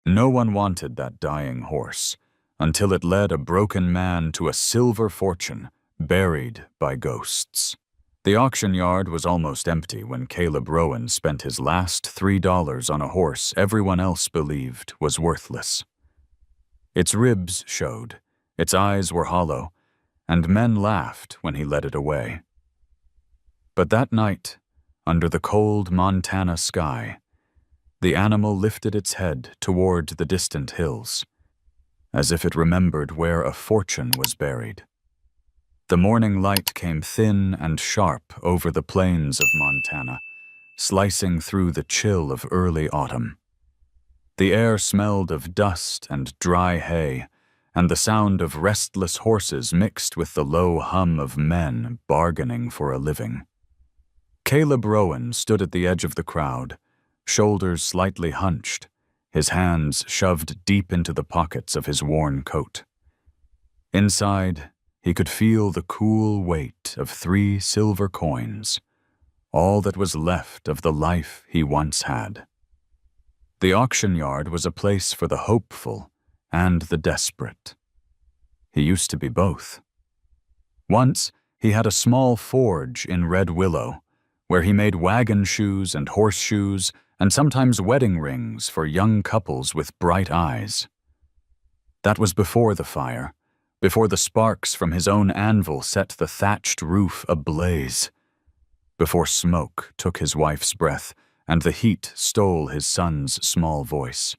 No one wanted that dying horse, until it led a broken man to a silver fortune, buried by ghosts. The auction yard was almost empty when Caleb Rowan spent his last $3 on a horse everyone else believed was worthless. Its ribs showed, its eyes were hollow, and men laughed when he led it away. But that night, under the cold Montana sky, the animal lifted its head toward the distant hills, as if it remembered where a fortune was buried. The morning light came thin and sharp over the plains of Montana, slicing through the chill of early autumn. The air smelled of dust and dry hay, and the sound of restless horses mixed with the low hum of men bargaining for a living. Caleb Rowan stood at the edge of the crowd, shoulders slightly hunched, his hands shoved deep into the pockets of his worn coat. Inside, he could feel the cool weight of 3 silver coins, all that was left of the life he once had. The auction yard was a place for the hopeful and the desperate. He used to be both. Once, he had a small forge in Red Willow, where he made wagon shoes and horseshoes and sometimes wedding rings for young couples with bright eyes. That was before the fire, before the sparks from his own anvil set the thatched roof ablaze, before smoke took his wife's breath and the heat stole his son's small voice.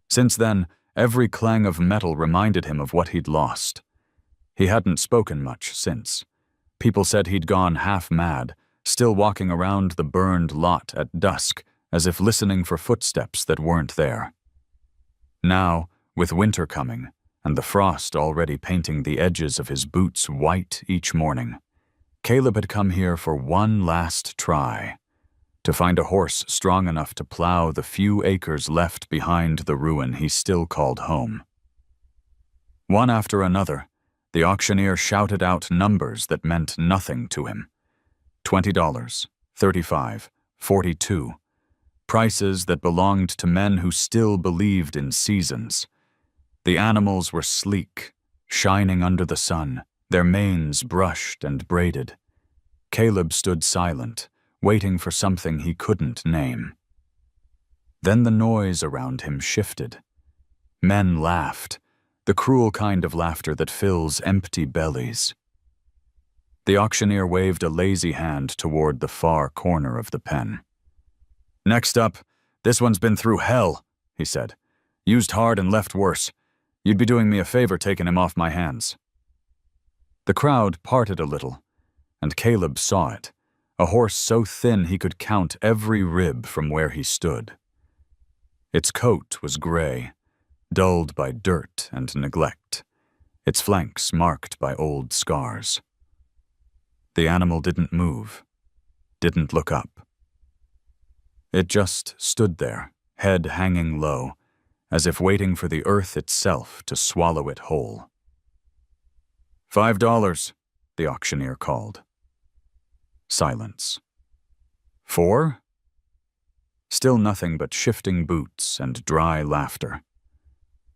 Since then, every clang of metal reminded him of what he'd lost. He hadn't spoken much since. People said he'd gone half mad, still walking around the burned lot at dusk, as if listening for footsteps that weren't there. Now, with winter coming, and the frost already painting the edges of his boots white each morning, Caleb had come here for one last try, to find a horse strong enough to plow the few acres left behind the ruin he still called home. One after another, the auctioneer shouted out numbers that meant nothing to him. $20, $35, $42, prices that belonged to men who still believed in seasons. The animals were sleek, shining under the sun, their manes brushed and braided. Caleb stood silent, waiting for something he couldn't name. Then the noise around him shifted. Men laughed, the cruel kind of laughter that fills empty bellies. The auctioneer waved a lazy hand toward the far corner of the pen. "Next up, this one's been through hell," he said. "Used hard and left worse. You'd be doing me a favor taking him off my hands." The crowd parted a little, and Caleb saw it, a horse so thin he could count every rib from where he stood. Its coat was gray, dulled by dirt and neglect, its flanks marked by old scars. The animal didn't move, didn't look up. It just stood there, head hanging low, as if waiting for the earth itself to swallow it whole. $5, the auctioneer called. Silence. 4? Still nothing but shifting boots and dry laughter.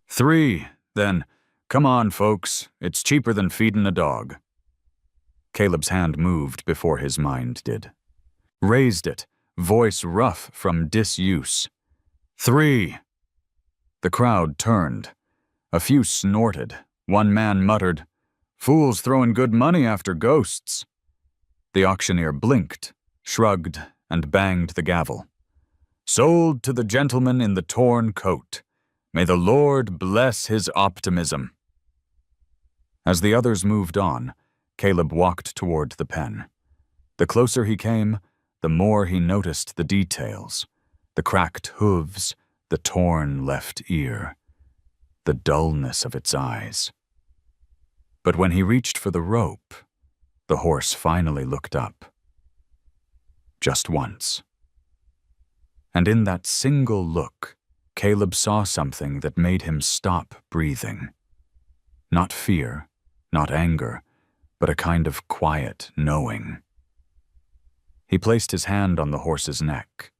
3, then. Come on, folks. It's cheaper than feeding a dog. Caleb's hand moved before his mind did. Raised it, voice rough from disuse. 3. The crowd turned. A few snorted. One man muttered, "Fools throwing good money after ghosts." The auctioneer blinked, shrugged, and banged the gavel. "Sold to the gentleman in the torn coat. May the Lord bless his optimism." As the others moved on, Caleb walked toward the pen. The closer he came, the more he noticed the details, the cracked hooves, the torn left ear, the dullness of its eyes. But when he reached for the rope, the horse finally looked up. Just once. And in that single look, Caleb saw something that made him stop breathing. Not fear, not anger, but a kind of quiet knowing. He placed his hand on the horse's neck.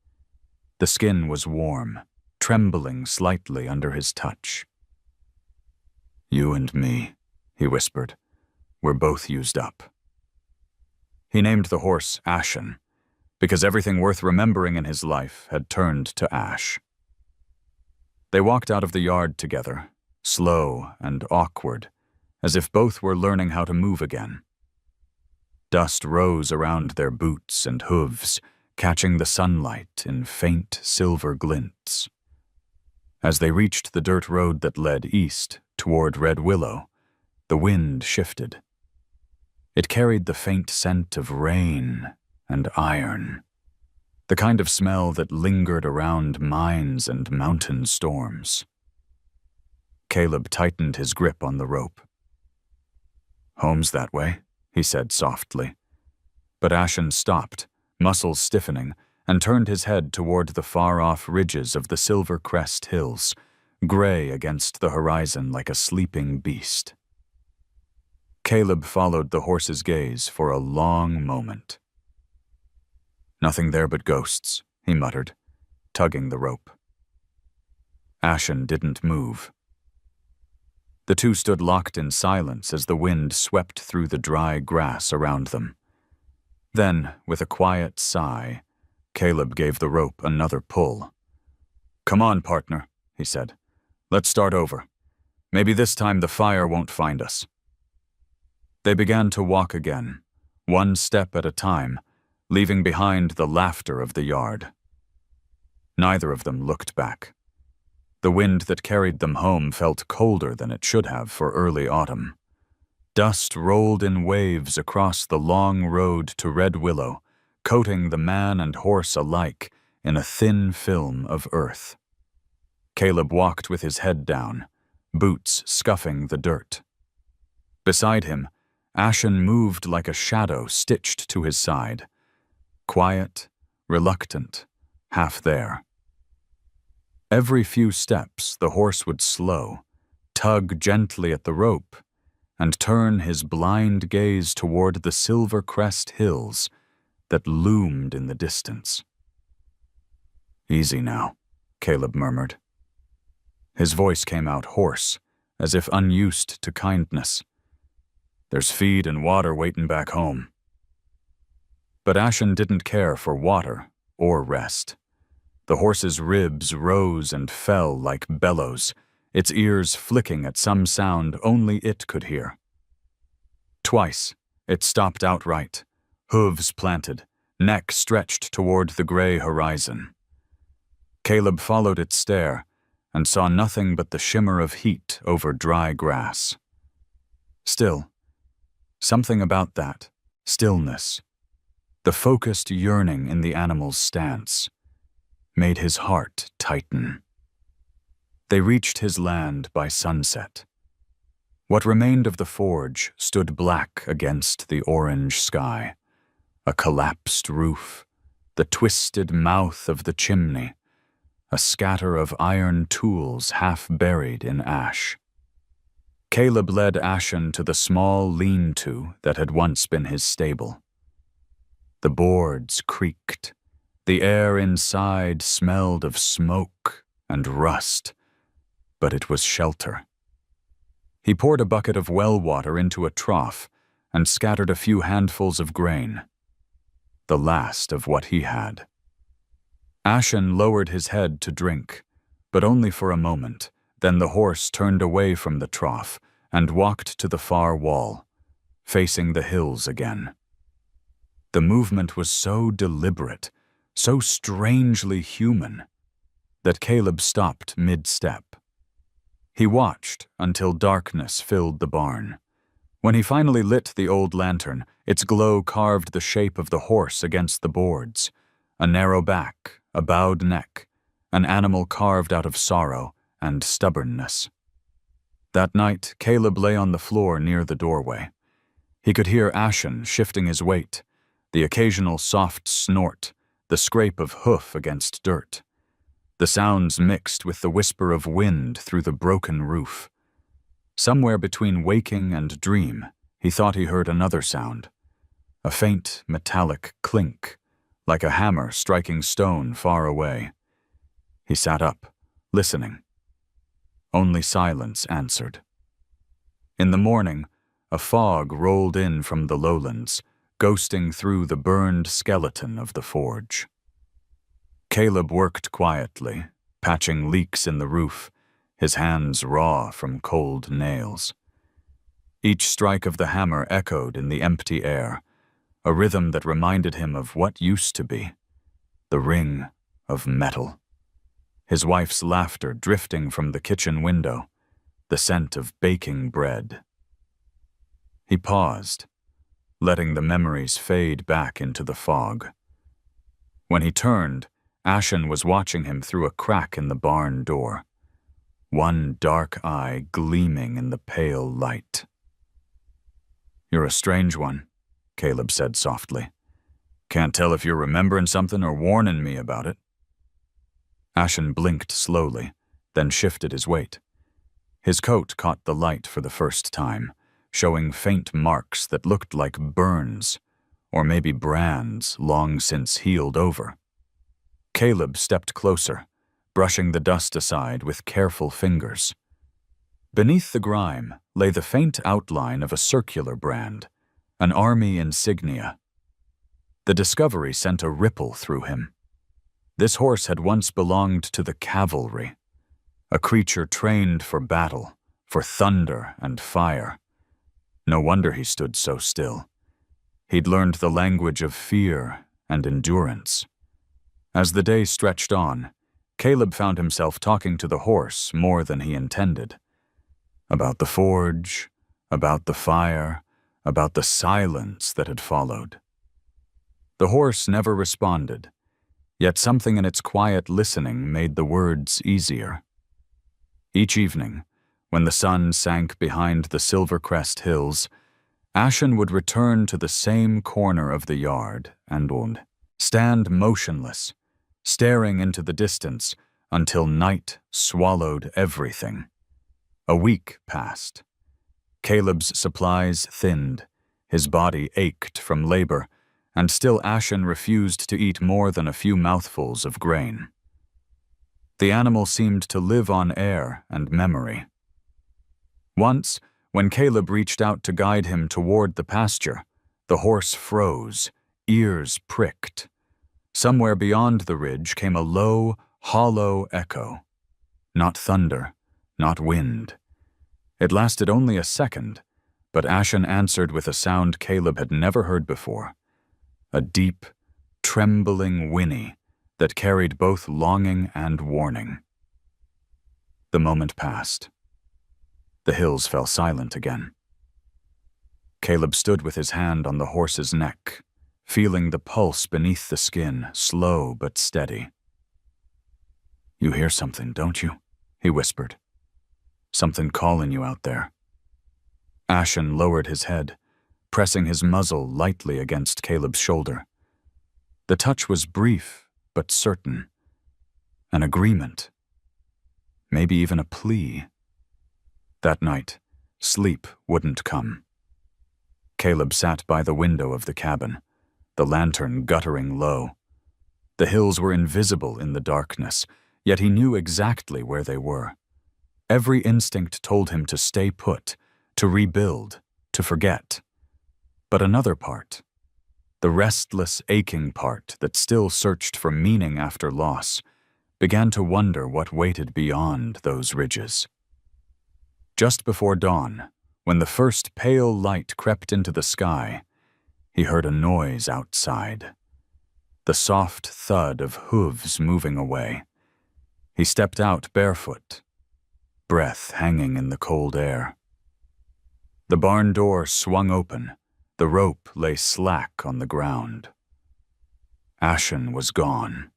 The skin was warm, trembling slightly under his touch. "You and me," he whispered. "We're both used up." He named the horse Ashen, because everything worth remembering in his life had turned to ash. They walked out of the yard together, slow and awkward, as if both were learning how to move again. Dust rose around their boots and hooves, catching the sunlight in faint silver glints. As they reached the dirt road that led east toward Red Willow, the wind shifted. It carried the faint scent of rain and iron, the kind of smell that lingered around mines and mountain storms. Caleb tightened his grip on the rope. "Home's that way," he said softly. But Ashen stopped, muscles stiffening, and turned his head toward the far-off ridges of the Silver Crest Hills, gray against the horizon like a sleeping beast. Caleb followed the horse's gaze for a long moment. "Nothing there but ghosts," he muttered, tugging the rope. Ashen didn't move. The two stood locked in silence as the wind swept through the dry grass around them. Then, with a quiet sigh, Caleb gave the rope another pull. "Come on, partner," he said. "Let's start over. Maybe this time the fire won't find us." They began to walk again, one step at a time, leaving behind the laughter of the yard. Neither of them looked back. The wind that carried them home felt colder than it should have for early autumn. Dust rolled in waves across the long road to Red Willow, coating the man and horse alike in a thin film of earth. Caleb walked with his head down, boots scuffing the dirt. Beside him, Ashen moved like a shadow stitched to his side, quiet, reluctant, half there. Every few steps the horse would slow, tug gently at the rope, and turn his blind gaze toward the Silver Crest Hills that loomed in the distance. "Easy now," Caleb murmured. His voice came out hoarse, as if unused to kindness. "There's feed and water waitin' back home." But Ashen didn't care for water or rest. The horse's ribs rose and fell like bellows, its ears flicking at some sound only it could hear. Twice, it stopped outright, hooves planted, neck stretched toward the gray horizon. Caleb followed its stare and saw nothing but the shimmer of heat over dry grass. Still, something about that stillness, the focused yearning in the animal's stance, made his heart tighten. They reached his land by sunset. What remained of the forge stood black against the orange sky, a collapsed roof, the twisted mouth of the chimney, a scatter of iron tools half buried in ash. Caleb led Ashen to the small lean-to that had once been his stable. The boards creaked. The air inside smelled of smoke and rust, but it was shelter. He poured a bucket of well water into a trough and scattered a few handfuls of grain, the last of what he had. Ashen lowered his head to drink, but only for a moment. Then the horse turned away from the trough and walked to the far wall, facing the hills again. The movement was so deliberate, so strangely human, that Caleb stopped mid-step. He watched until darkness filled the barn. When he finally lit the old lantern, its glow carved the shape of the horse against the boards, a narrow back, a bowed neck, an animal carved out of sorrow and stubbornness. That night, Caleb lay on the floor near the doorway. He could hear Ashen shifting his weight, the occasional soft snort, the scrape of hoof against dirt. The sounds mixed with the whisper of wind through the broken roof. Somewhere between waking and dream, he thought he heard another sound, a faint metallic clink, like a hammer striking stone far away. He sat up, listening. Only silence answered. In the morning, a fog rolled in from the lowlands, ghosting through the burned skeleton of the forge. Caleb worked quietly, patching leaks in the roof, his hands raw from cold nails. Each strike of the hammer echoed in the empty air, a rhythm that reminded him of what used to be, the ring of metal. His wife's laughter drifting from the kitchen window, the scent of baking bread. He paused, letting the memories fade back into the fog. When he turned, Ashen was watching him through a crack in the barn door, one dark eye gleaming in the pale light. "You're a strange one," Caleb said softly. "Can't tell if you're remembering something or warning me about it." Ashen blinked slowly, then shifted his weight. His coat caught the light for the first time, showing faint marks that looked like burns, or maybe brands long since healed over. Caleb stepped closer, brushing the dust aside with careful fingers. Beneath the grime lay the faint outline of a circular brand, an army insignia. The discovery sent a ripple through him. This horse had once belonged to the cavalry, a creature trained for battle, for thunder and fire. No wonder he stood so still. He'd learned the language of fear and endurance. As the day stretched on, Caleb found himself talking to the horse more than he intended. About the forge, about the fire, about the silence that had followed. The horse never responded, yet something in its quiet listening made the words easier. Each evening, when the sun sank behind the Silvercrest Hills, Ashen would return to the same corner of the yard and would stand motionless, staring into the distance until night swallowed everything. A week passed. Caleb's supplies thinned, his body ached from labor, and still Ashen refused to eat more than a few mouthfuls of grain. The animal seemed to live on air and memory. Once, when Caleb reached out to guide him toward the pasture, the horse froze, ears pricked. Somewhere beyond the ridge came a low, hollow echo. Not thunder, not wind. It lasted only a second, but Ashen answered with a sound Caleb had never heard before. A deep, trembling whinny that carried both longing and warning. The moment passed. The hills fell silent again. Caleb stood with his hand on the horse's neck, feeling the pulse beneath the skin, slow but steady. "You hear something, don't you?" he whispered. "Something calling you out there." Ashen lowered his head, pressing his muzzle lightly against Caleb's shoulder. The touch was brief but certain. An agreement. Maybe even a plea. That night, sleep wouldn't come. Caleb sat by the window of the cabin, the lantern guttering low. The hills were invisible in the darkness, yet he knew exactly where they were. Every instinct told him to stay put, to rebuild, to forget. But another part, the restless, aching part that still searched for meaning after loss, began to wonder what waited beyond those ridges. Just before dawn, when the first pale light crept into the sky, he heard a noise outside. The soft thud of hooves moving away. He stepped out barefoot, breath hanging in the cold air. The barn door swung open. The rope lay slack on the ground. Ashen was gone.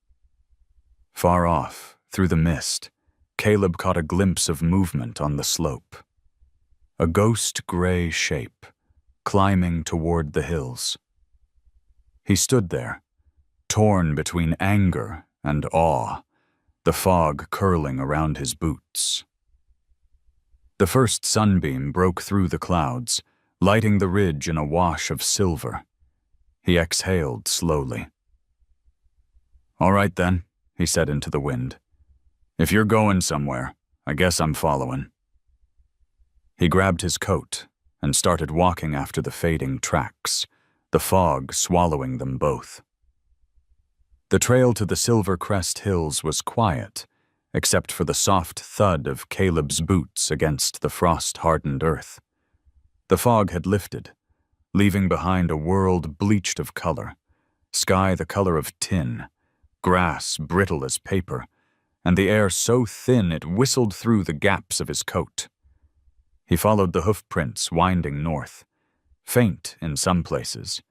Far off, through the mist, Caleb caught a glimpse of movement on the slope. A ghost-gray shape, climbing toward the hills. He stood there, torn between anger and awe, the fog curling around his boots. The first sunbeam broke through the clouds, lighting the ridge in a wash of silver. He exhaled slowly. "All right then," he said into the wind. If you're going somewhere, I guess I'm following." He grabbed his coat and started walking after the fading tracks, the fog swallowing them both. The trail to the Silver Crest Hills was quiet, except for the soft thud of Caleb's boots against the frost-hardened earth. The fog had lifted, leaving behind a world bleached of color, sky the color of tin, grass brittle as paper, and the air so thin it whistled through the gaps of his coat. He followed the hoof prints winding north, faint in some places,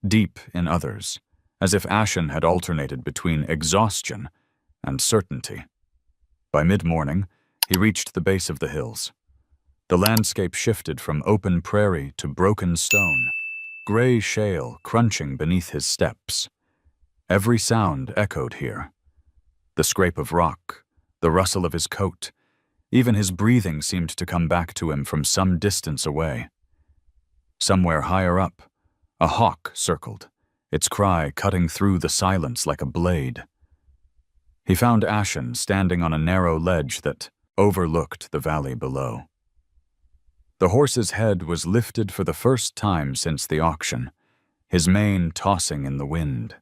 deep in others, as if Ashen had alternated between exhaustion and certainty. By mid-morning, he reached the base of the hills. The landscape shifted from open prairie to broken stone, gray shale crunching beneath his steps. Every sound echoed here. The scrape of rock, the rustle of his coat, even his breathing seemed to come back to him from some distance away. Somewhere higher up, a hawk circled, its cry cutting through the silence like a blade. He found Ashen standing on a narrow ledge that overlooked the valley below. The horse's head was lifted for the first time since the auction, his mane tossing in the wind.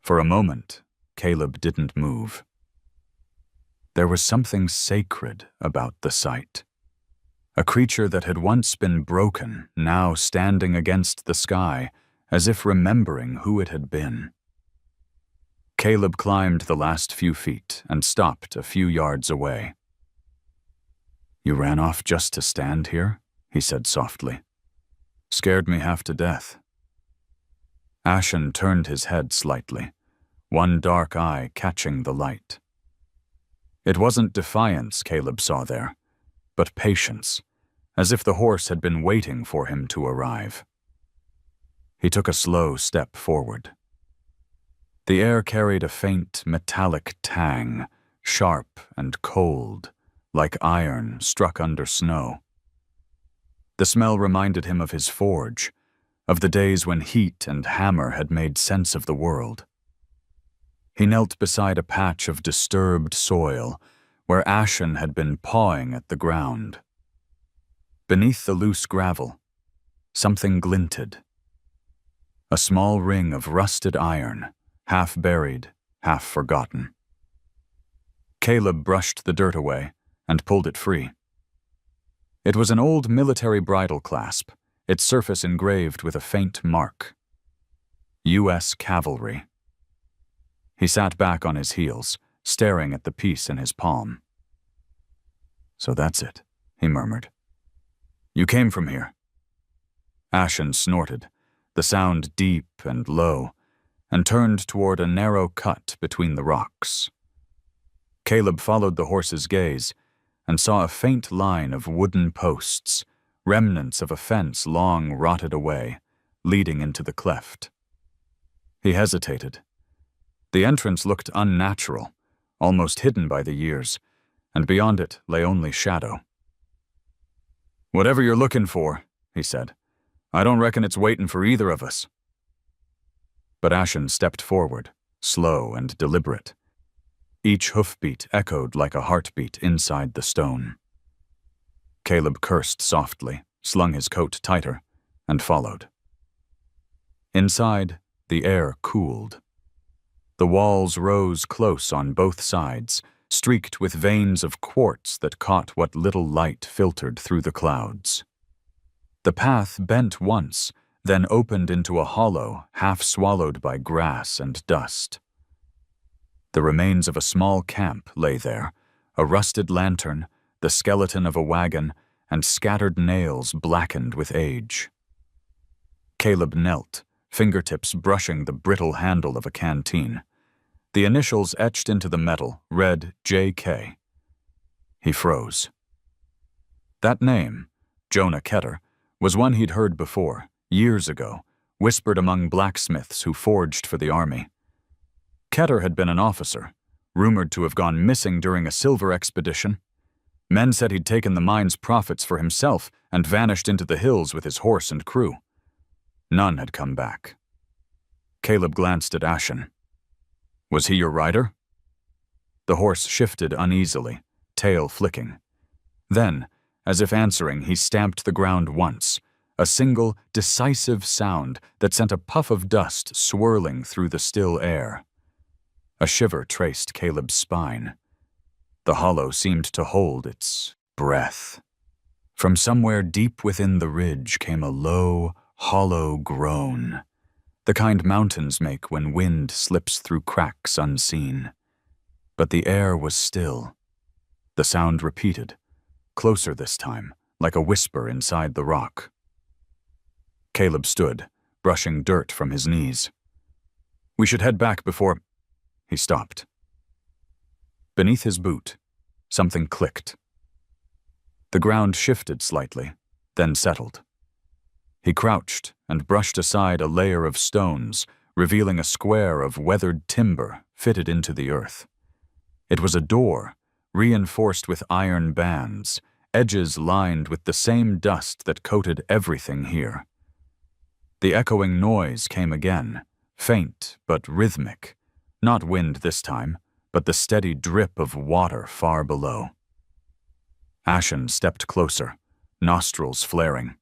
For a moment, Caleb didn't move. There was something sacred about the sight. A creature that had once been broken, now standing against the sky, as if remembering who it had been. Caleb climbed the last few feet and stopped a few yards away. "You ran off just to stand here?" he said softly. "Scared me half to death." Ashen turned his head slightly, one dark eye catching the light. It wasn't defiance Caleb saw there, but patience, as if the horse had been waiting for him to arrive. He took a slow step forward. The air carried a faint metallic tang, sharp and cold, like iron struck under snow. The smell reminded him of his forge, of the days when heat and hammer had made sense of the world. He knelt beside a patch of disturbed soil where Ashen had been pawing at the ground. Beneath the loose gravel, something glinted. A small ring of rusted iron, half buried, half forgotten. Caleb brushed the dirt away and pulled it free. It was an old military bridle clasp, its surface engraved with a faint mark. U.S. Cavalry. He sat back on his heels, staring at the piece in his palm. "So that's it," he murmured. "You came from here." Ashen snorted, the sound deep and low, and turned toward a narrow cut between the rocks. Caleb followed the horse's gaze and saw a faint line of wooden posts, remnants of a fence long rotted away, leading into the cleft. He hesitated. The entrance looked unnatural, almost hidden by the years, and beyond it lay only shadow. "Whatever you're looking for," he said, "I don't reckon it's waiting for either of us." But Ashen stepped forward, slow and deliberate. Each hoofbeat echoed like a heartbeat inside the stone. Caleb cursed softly, slung his coat tighter, and followed. Inside, the air cooled. The walls rose close on both sides, streaked with veins of quartz that caught what little light filtered through the clouds. The path bent once, then opened into a hollow half swallowed by grass and dust. The remains of a small camp lay there, a rusted lantern, the skeleton of a wagon, and scattered nails blackened with age. Caleb knelt, fingertips brushing the brittle handle of a canteen. The initials etched into the metal read J.K. He froze. That name, Jonah Ketter, was one he'd heard before, years ago, whispered among blacksmiths who forged for the army. Ketter had been an officer, rumored to have gone missing during a silver expedition. Men said he'd taken the mine's profits for himself and vanished into the hills with his horse and crew. None had come back. Caleb glanced at Ashen. "Was he your rider?" The horse shifted uneasily, tail flicking. Then, as if answering, he stamped the ground once, a single, decisive sound that sent a puff of dust swirling through the still air. A shiver traced Caleb's spine. The hollow seemed to hold its breath. From somewhere deep within the ridge came a low, hollow groan, the kind mountains make when wind slips through cracks unseen. But the air was still. The sound repeated, closer this time, like a whisper inside the rock. Caleb stood, brushing dirt from his knees. "We should head back before—" He stopped. Beneath his boot, something clicked. The ground shifted slightly, then settled. He crouched and brushed aside a layer of stones, revealing a square of weathered timber fitted into the earth. It was a door, reinforced with iron bands, edges lined with the same dust that coated everything here. The echoing noise came again, faint but rhythmic, not wind this time, but the steady drip of water far below. Ashen stepped closer, nostrils flaring.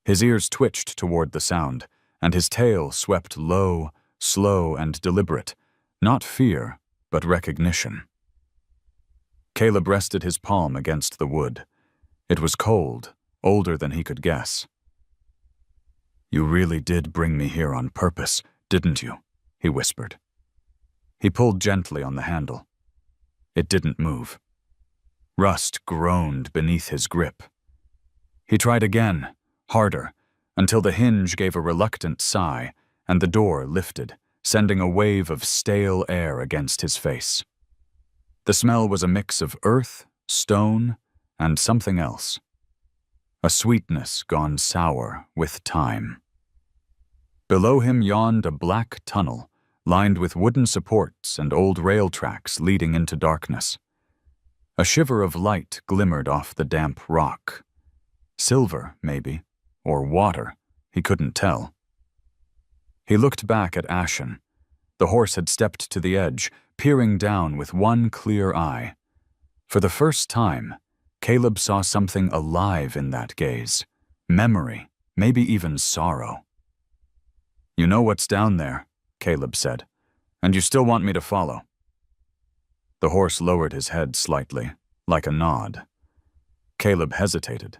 His ears twitched toward the sound, and his tail swept low, slow, and deliberate, not fear, but recognition. Caleb rested his palm against the wood. It was cold, older than he could guess. "You really did bring me here on purpose, didn't you?" he whispered. He pulled gently on the handle. It didn't move. Rust groaned beneath his grip. He tried again, harder, until the hinge gave a reluctant sigh and the door lifted, sending a wave of stale air against his face. The smell was a mix of earth, stone, and something else. A sweetness gone sour with time. Below him yawned a black tunnel, lined with wooden supports and old rail tracks leading into darkness. A shiver of light glimmered off the damp rock. Silver, maybe, or water, he couldn't tell. He looked back at Ashen. The horse had stepped to the edge, peering down with one clear eye. For the first time, Caleb saw something alive in that gaze. Memory, maybe even sorrow. "You know what's down there," Caleb said, "and you still want me to follow." The horse lowered his head slightly, like a nod. Caleb hesitated.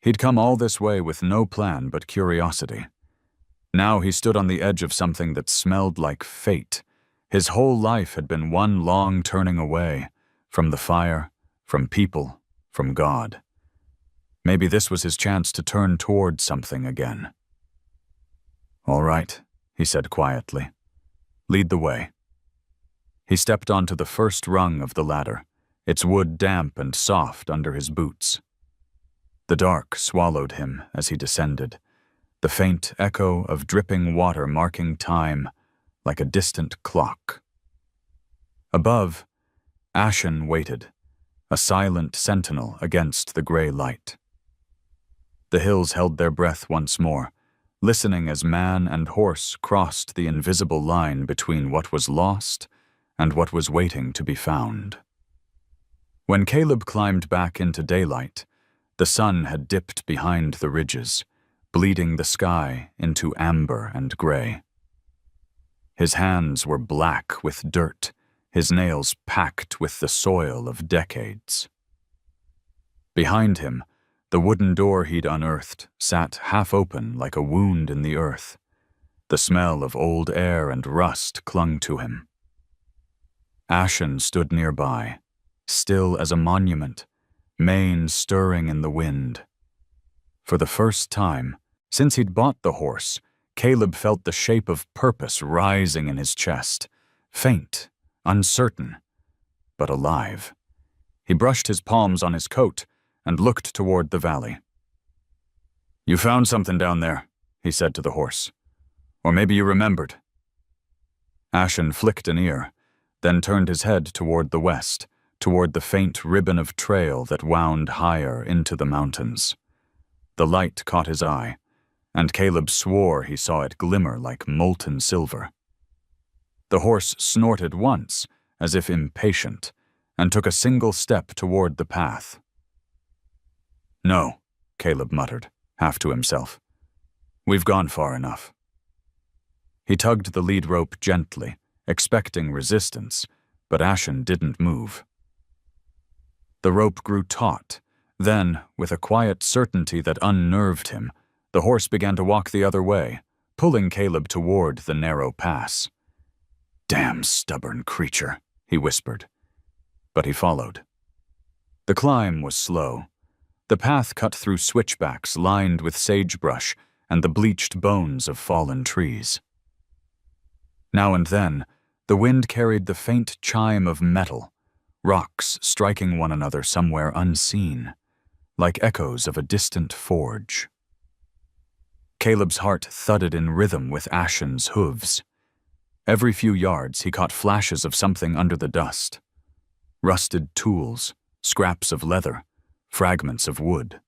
He'd come all this way with no plan but curiosity. Now he stood on the edge of something that smelled like fate. His whole life had been one long turning away, from the fire, from people, from God. Maybe this was his chance to turn toward something again. "All right," he said quietly. "Lead the way." He stepped onto the first rung of the ladder, its wood damp and soft under his boots. The dark swallowed him as he descended, the faint echo of dripping water marking time like a distant clock. Above, Ashen waited, a silent sentinel against the gray light. The hills held their breath once more, listening as man and horse crossed the invisible line between what was lost and what was waiting to be found. When Caleb climbed back into daylight, the sun had dipped behind the ridges, bleeding the sky into amber and gray. His hands were black with dirt, his nails packed with the soil of decades. Behind him, the wooden door he'd unearthed sat half open like a wound in the earth. The smell of old air and rust clung to him. Ashen stood nearby, still as a monument, mane stirring in the wind. For the first time, since he'd bought the horse, Caleb felt the shape of purpose rising in his chest, faint, uncertain, but alive. He brushed his palms on his coat and looked toward the valley. "You found something down there," he said to the horse. "Or maybe you remembered." Ashen flicked an ear, then turned his head toward the west, toward the faint ribbon of trail that wound higher into the mountains. The light caught his eye, and Caleb swore he saw it glimmer like molten silver. The horse snorted once, as if impatient, and took a single step toward the path. "No," Caleb muttered, half to himself. "We've gone far enough." He tugged the lead rope gently, expecting resistance, but Ashen didn't move. The rope grew taut. Then, with a quiet certainty that unnerved him, the horse began to walk the other way, pulling Caleb toward the narrow pass. "Damn stubborn creature," he whispered. But he followed. The climb was slow. The path cut through switchbacks lined with sagebrush and the bleached bones of fallen trees. Now and then, the wind carried the faint chime of metal, rocks striking one another somewhere unseen, like echoes of a distant forge. Caleb's heart thudded in rhythm with Ashen's hooves. Every few yards he caught flashes of something under the dust. Rusted tools, scraps of leather, fragments of wood.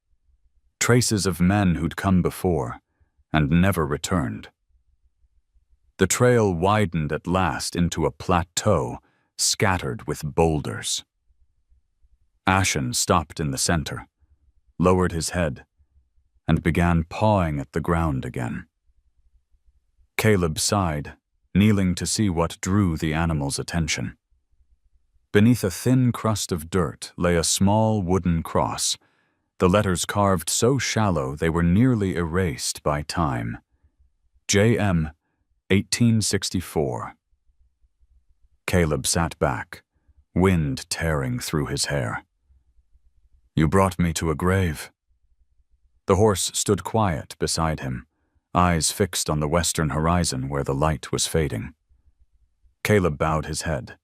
Traces of men who'd come before and never returned. The trail widened at last into a plateau scattered with boulders. Ashen stopped in the center, lowered his head, and began pawing at the ground again. Caleb sighed, kneeling to see what drew the animal's attention. Beneath a thin crust of dirt lay a small wooden cross, the letters carved so shallow they were nearly erased by time. J.M. 1864. Caleb sat back, wind tearing through his hair. "You brought me to a grave." The horse stood quiet beside him, eyes fixed on the western horizon where the light was fading. Caleb bowed his head.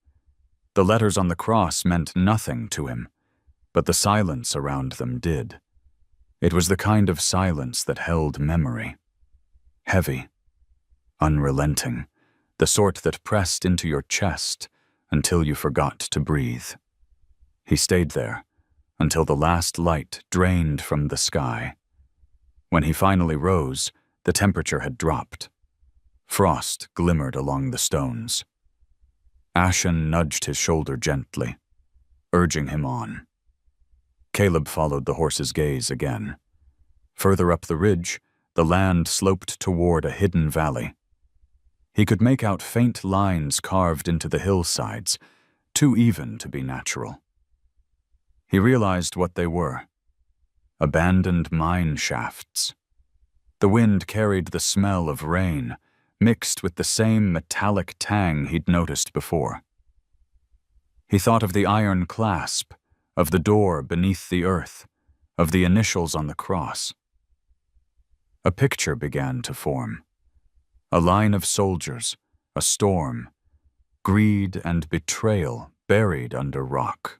The letters on the cross meant nothing to him, but the silence around them did. It was the kind of silence that held memory. Heavy, unrelenting, the sort that pressed into your chest until you forgot to breathe. He stayed there until the last light drained from the sky. When he finally rose, the temperature had dropped. Frost glimmered along the stones. Ashen nudged his shoulder gently, urging him on. Caleb followed the horse's gaze again. Further up the ridge, the land sloped toward a hidden valley. He could make out faint lines carved into the hillsides, too even to be natural. He realized what they were: abandoned mine shafts. The wind carried the smell of rain, mixed with the same metallic tang he'd noticed before. He thought of the iron clasp, of the door beneath the earth, of the initials on the cross. A picture began to form. A line of soldiers, a storm, greed and betrayal buried under rock.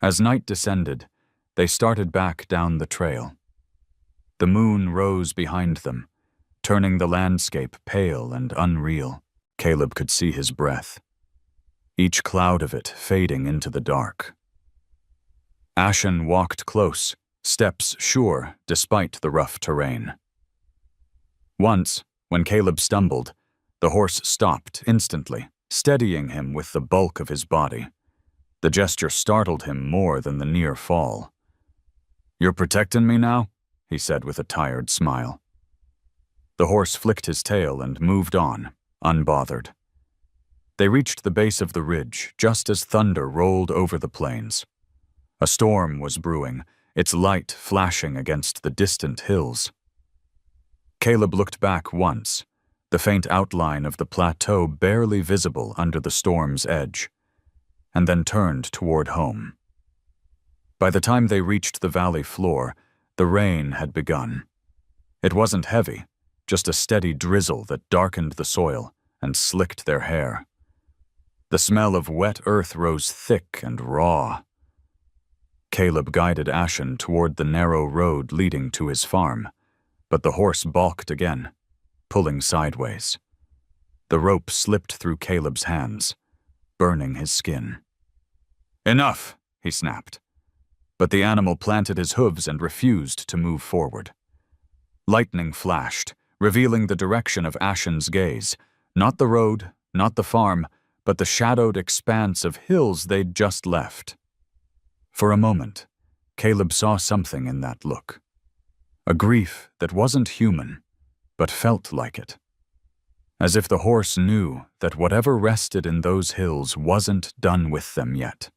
As night descended, they started back down the trail. The moon rose behind them, turning the landscape pale and unreal. Caleb could see his breath, each cloud of it fading into the dark. Ashen walked close, steps sure despite the rough terrain. Once, when Caleb stumbled, the horse stopped instantly, steadying him with the bulk of his body. The gesture startled him more than the near fall. "You're protecting me now?" he said with a tired smile. The horse flicked his tail and moved on, unbothered. They reached the base of the ridge just as thunder rolled over the plains. A storm was brewing, its light flashing against the distant hills. Caleb looked back once, the faint outline of the plateau barely visible under the storm's edge, and then turned toward home. By the time they reached the valley floor, the rain had begun. It wasn't heavy, just a steady drizzle that darkened the soil and slicked their hair. The smell of wet earth rose thick and raw. Caleb guided Ashen toward the narrow road leading to his farm, but the horse balked again, pulling sideways. The rope slipped through Caleb's hands, burning his skin. "Enough," he snapped. But the animal planted his hooves and refused to move forward. Lightning flashed, revealing the direction of Ashen's gaze, not the road, not the farm, but the shadowed expanse of hills they'd just left. For a moment, Caleb saw something in that look. A grief that wasn't human, but felt like it. As if the horse knew that whatever rested in those hills wasn't done with them yet.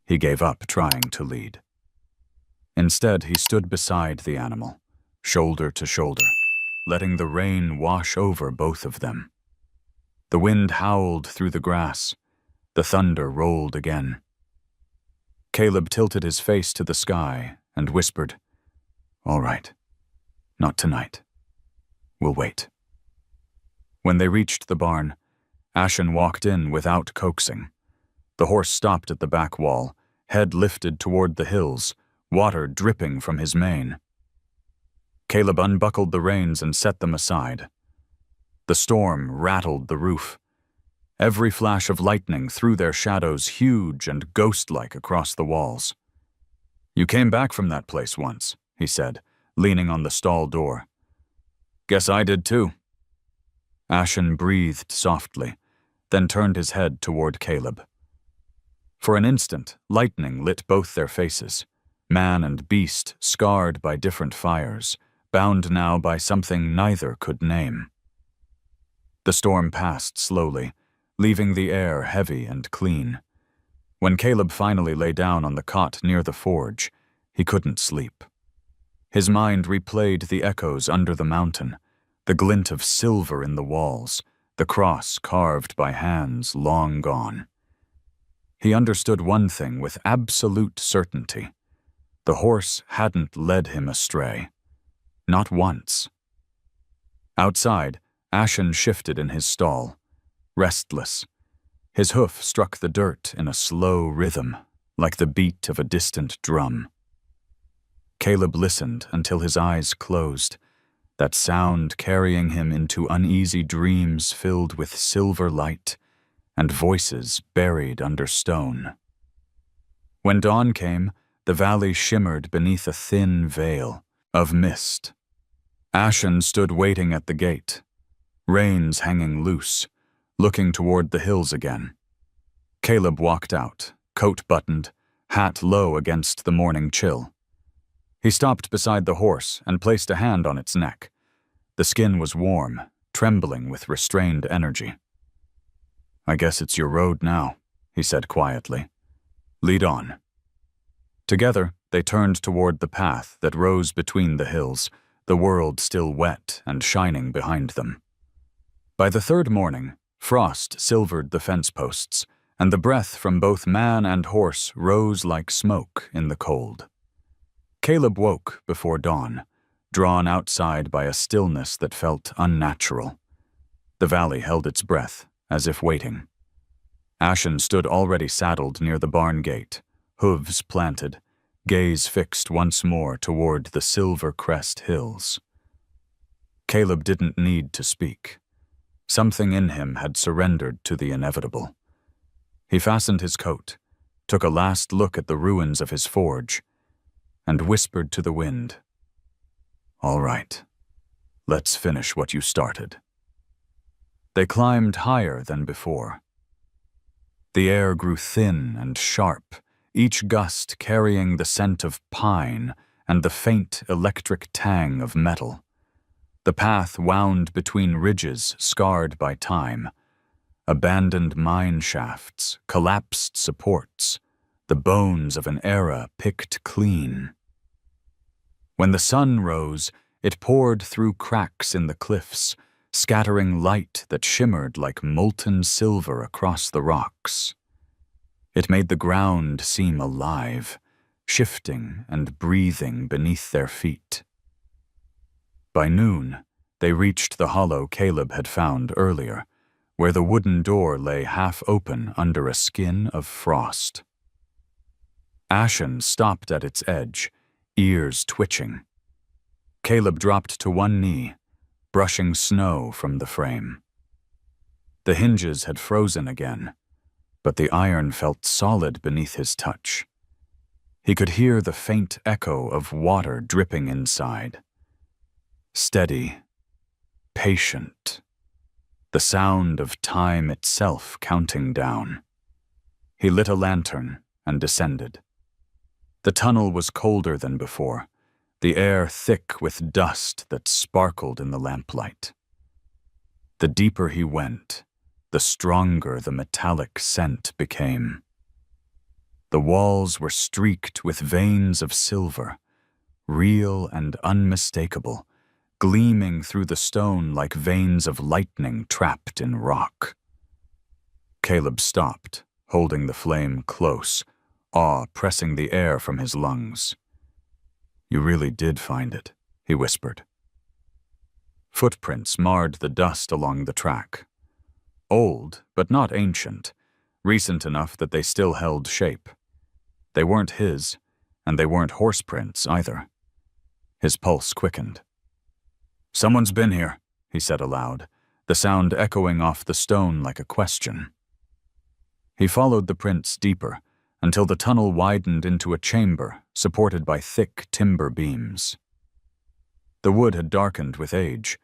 He gave up trying to lead. Instead, he stood beside the animal, shoulder to shoulder, letting the rain wash over both of them. The wind howled through the grass. The thunder rolled again. Caleb tilted his face to the sky and whispered, "All right. Not tonight. We'll wait." When they reached the barn, Ashen walked in without coaxing. The horse stopped at the back wall, head lifted toward the hills, water dripping from his mane. Caleb unbuckled the reins and set them aside. The storm rattled the roof. Every flash of lightning threw their shadows huge and ghost-like across the walls. "You came back from that place once," he said, leaning on the stall door. "Guess I did too." Ashen breathed softly, then turned his head toward Caleb. For an instant, lightning lit both their faces, man and beast scarred by different fires, bound now by something neither could name. The storm passed slowly, leaving the air heavy and clean. When Caleb finally lay down on the cot near the forge, he couldn't sleep. His mind replayed the echoes under the mountain, the glint of silver in the walls, the cross carved by hands long gone. He understood one thing with absolute certainty. The horse hadn't led him astray. Not once. Outside, Ashen shifted in his stall, restless. His hoof struck the dirt in a slow rhythm, like the beat of a distant drum. Caleb listened until his eyes closed, that sound carrying him into uneasy dreams filled with silver light and voices buried under stone. When dawn came, the valley shimmered beneath a thin veil of mist. Ashen stood waiting at the gate, reins hanging loose, looking toward the hills again. Caleb walked out, coat buttoned, hat low against the morning chill. He stopped beside the horse and placed a hand on its neck. The skin was warm, trembling with restrained energy. "I guess it's your road now," he said quietly. "Lead on." Together, they turned toward the path that rose between the hills, the world still wet and shining behind them. By the third morning, frost silvered the fence posts, and the breath from both man and horse rose like smoke in the cold. Caleb woke before dawn, drawn outside by a stillness that felt unnatural. The valley held its breath, as if waiting. Ashen stood already saddled near the barn gate, hooves planted, gaze fixed once more toward the Silver Crest Hills. Caleb didn't need to speak. Something in him had surrendered to the inevitable. He fastened his coat, took a last look at the ruins of his forge, and whispered to the wind, "All right, let's finish what you started." They climbed higher than before. The air grew thin and sharp, each gust carrying the scent of pine and the faint electric tang of metal. The path wound between ridges scarred by time, abandoned mine shafts, collapsed supports, the bones of an era picked clean. When the sun rose, it poured through cracks in the cliffs, scattering light that shimmered like molten silver across the rocks. It made the ground seem alive, shifting and breathing beneath their feet. By noon, they reached the hollow Caleb had found earlier, where the wooden door lay half open under a skin of frost. Ashen stopped at its edge, ears twitching. Caleb dropped to one knee, brushing snow from the frame. The hinges had frozen again, but the iron felt solid beneath his touch. He could hear the faint echo of water dripping inside. Steady, patient, the sound of time itself counting down. He lit a lantern and descended. The tunnel was colder than before, the air thick with dust that sparkled in the lamplight. The deeper he went, the stronger the metallic scent became. The walls were streaked with veins of silver, real and unmistakable, gleaming through the stone like veins of lightning trapped in rock. Caleb stopped, holding the flame close, awe pressing the air from his lungs. "You really did find it," he whispered. Footprints marred the dust along the track. Old, but not ancient, recent enough that they still held shape. They weren't his, and they weren't horse prints either. His pulse quickened. "Someone's been here," he said aloud, the sound echoing off the stone like a question. He followed the prints deeper, until the tunnel widened into a chamber supported by thick timber beams. The wood had darkened with age,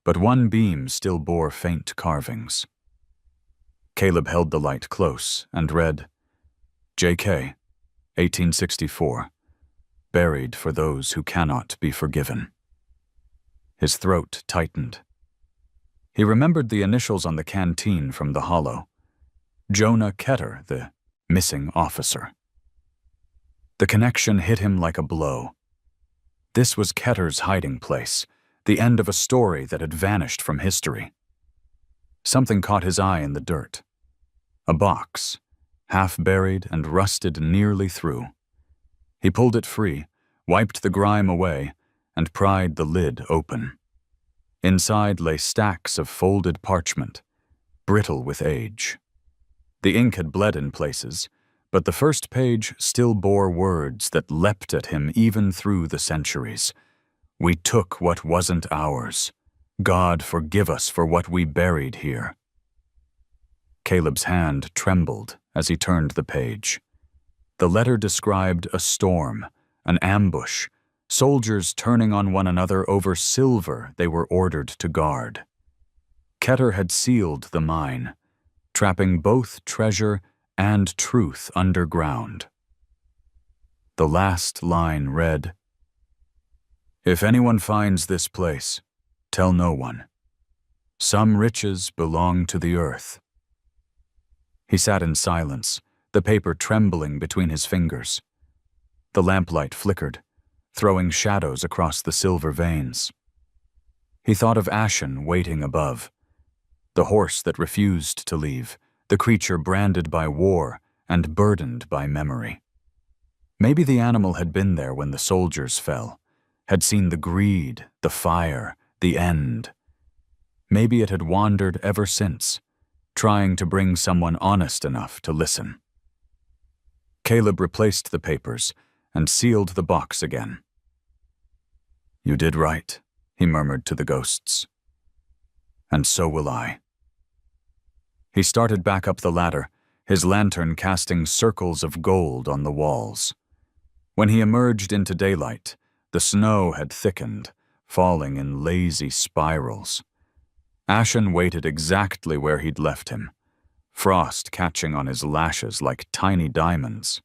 but one beam still bore faint carvings. Caleb held the light close and read, "J.K., 1864, buried for those who cannot be forgiven." His throat tightened. He remembered the initials on the canteen from the hollow. Jonah Ketter, the missing officer. The connection hit him like a blow. This was Ketter's hiding place, the end of a story that had vanished from history. Something caught his eye in the dirt. A box, half buried and rusted nearly through. He pulled it free, wiped the grime away, and pried the lid open. Inside lay stacks of folded parchment, brittle with age. The ink had bled in places, but the first page still bore words that leapt at him even through the centuries. "We took what wasn't ours. God forgive us for what we buried here." Caleb's hand trembled as he turned the page. The letter described a storm, an ambush, soldiers turning on one another over silver they were ordered to guard. Ketter had sealed the mine, trapping both treasure and truth underground. The last line read, "If anyone finds this place, tell no one. Some riches belong to the earth." He sat in silence, the paper trembling between his fingers. The lamplight flickered, throwing shadows across the silver veins. He thought of Ashen waiting above, the horse that refused to leave, the creature branded by war and burdened by memory. Maybe the animal had been there when the soldiers fell, had seen the greed, the fire, the end. Maybe it had wandered ever since, trying to bring someone honest enough to listen. Caleb replaced the papers and sealed the box again. "You did right," he murmured to the ghosts. "And so will I." He started back up the ladder, his lantern casting circles of gold on the walls. When he emerged into daylight, the snow had thickened, falling in lazy spirals. Ashen waited exactly where he'd left him, frost catching on his lashes like tiny diamonds.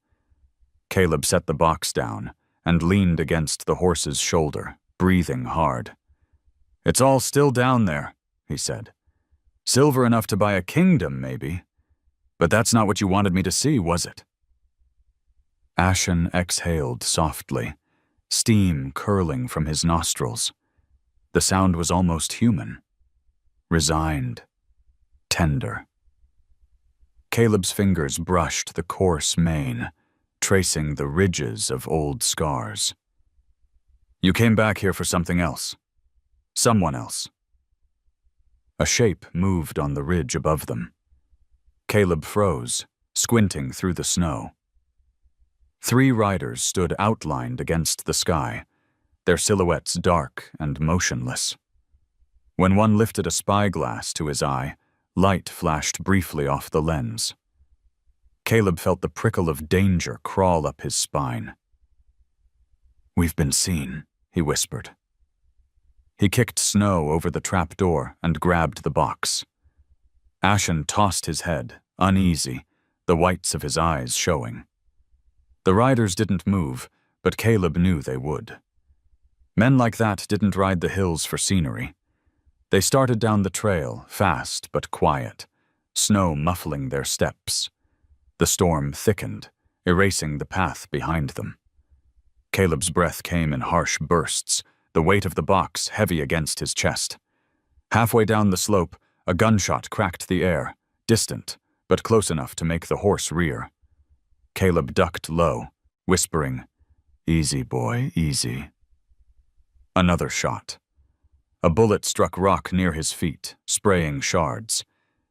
Caleb set the box down and leaned against the horse's shoulder, breathing hard. "It's all still down there," he said. "Silver enough to buy a kingdom, maybe. But that's not what you wanted me to see, was it?" Ashen exhaled softly, steam curling from his nostrils. The sound was almost human, resigned, tender. Caleb's fingers brushed the coarse mane, tracing the ridges of old scars. "You came back here for something else. Someone else." A shape moved on the ridge above them. Caleb froze, squinting through the snow. 3 riders stood outlined against the sky, their silhouettes dark and motionless. When one lifted a spyglass to his eye, light flashed briefly off the lens. Caleb felt the prickle of danger crawl up his spine. "We've been seen," he whispered. He kicked snow over the trap door and grabbed the box. Ashen tossed his head, uneasy, the whites of his eyes showing. The riders didn't move, but Caleb knew they would. Men like that didn't ride the hills for scenery. They started down the trail, fast but quiet, snow muffling their steps. The storm thickened, erasing the path behind them. Caleb's breath came in harsh bursts, the weight of the box heavy against his chest. Halfway down the slope, a gunshot cracked the air, distant, but close enough to make the horse rear. Caleb ducked low, whispering, "Easy, boy, easy." Another shot. A bullet struck rock near his feet, spraying shards.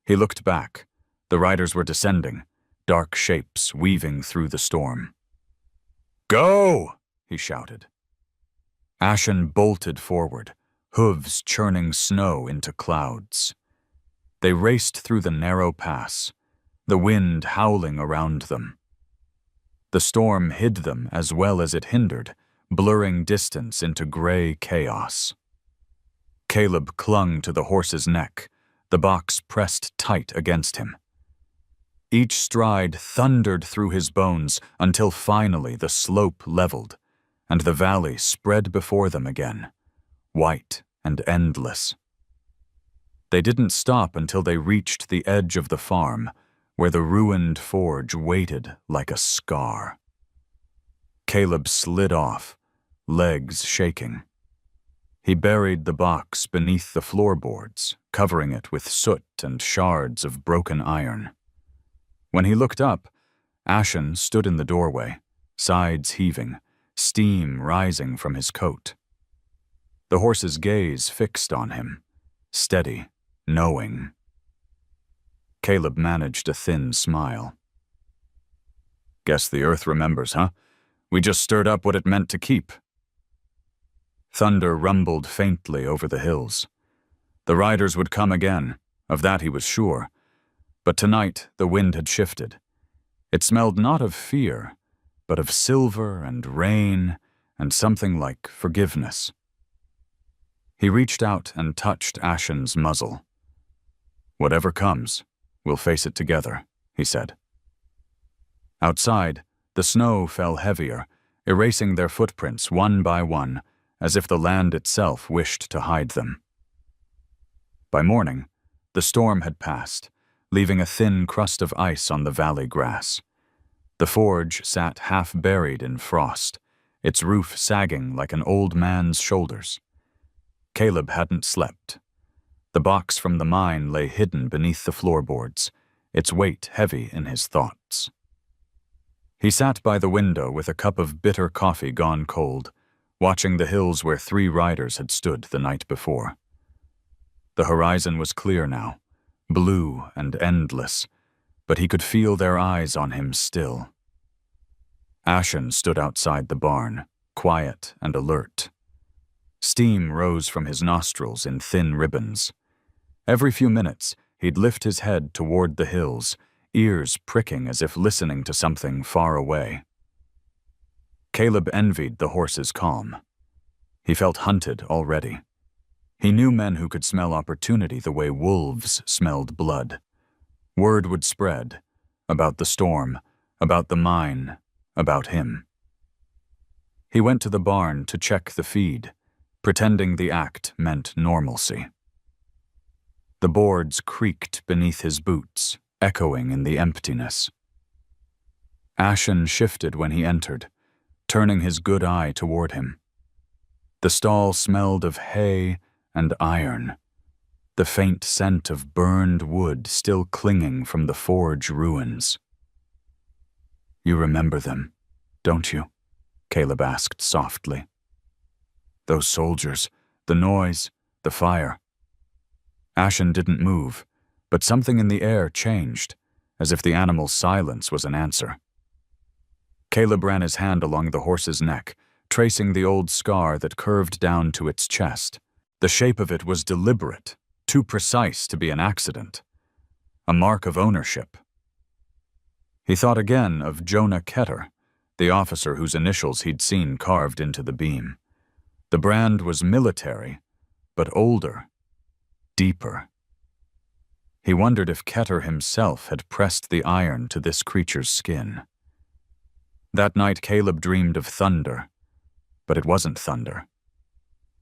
He looked back. The riders were descending, dark shapes weaving through the storm. "Go!" he shouted. Ashen bolted forward, hooves churning snow into clouds. They raced through the narrow pass, the wind howling around them. The storm hid them as well as it hindered, blurring distance into gray chaos. Caleb clung to the horse's neck, the box pressed tight against him. Each stride thundered through his bones until finally the slope leveled, and the valley spread before them again, white and endless. They didn't stop until they reached the edge of the farm, where the ruined forge waited like a scar. Caleb slid off, legs shaking. He buried the box beneath the floorboards, covering it with soot and shards of broken iron. When he looked up, Ashen stood in the doorway, sides heaving, steam rising from his coat. The horse's gaze fixed on him, steady, knowing. Caleb managed a thin smile. "Guess the earth remembers, huh? We just stirred up what it meant to keep." Thunder rumbled faintly over the hills. The riders would come again, of that he was sure. But tonight the wind had shifted. It smelled not of fear, but of silver and rain and something like forgiveness. He reached out and touched Ashen's muzzle. "Whatever comes, we'll face it together," he said. Outside, the snow fell heavier, erasing their footprints one by one, as if the land itself wished to hide them. By morning, the storm had passed, leaving a thin crust of ice on the valley grass. The forge sat half buried in frost, its roof sagging like an old man's shoulders. Caleb hadn't slept. The box from the mine lay hidden beneath the floorboards, its weight heavy in his thoughts. He sat by the window with a cup of bitter coffee gone cold, watching the hills where 3 riders had stood the night before. The horizon was clear now, blue and endless, but he could feel their eyes on him still. Ashen stood outside the barn, quiet and alert. Steam rose from his nostrils in thin ribbons. Every few minutes, he'd lift his head toward the hills, ears pricking as if listening to something far away. Caleb envied the horse's calm. He felt hunted already. He knew men who could smell opportunity the way wolves smelled blood. Word would spread about the storm, about the mine, about him. He went to the barn to check the feed, pretending the act meant normalcy. The boards creaked beneath his boots, echoing in the emptiness. Ashen shifted when he entered, turning his good eye toward him. The stall smelled of hay and iron, the faint scent of burned wood still clinging from the forge ruins. "You remember them, don't you?" Caleb asked softly. "Those soldiers, the noise, the fire." Ashen didn't move, but something in the air changed, as if the animal's silence was an answer. Caleb ran his hand along the horse's neck, tracing the old scar that curved down to its chest. The shape of it was deliberate, too precise to be an accident. A mark of ownership. He thought again of Jonah Ketter, the officer whose initials he'd seen carved into the beam. The brand was military, but older, deeper. He wondered if Keter himself had pressed the iron to this creature's skin. That night Caleb dreamed of thunder, but it wasn't thunder.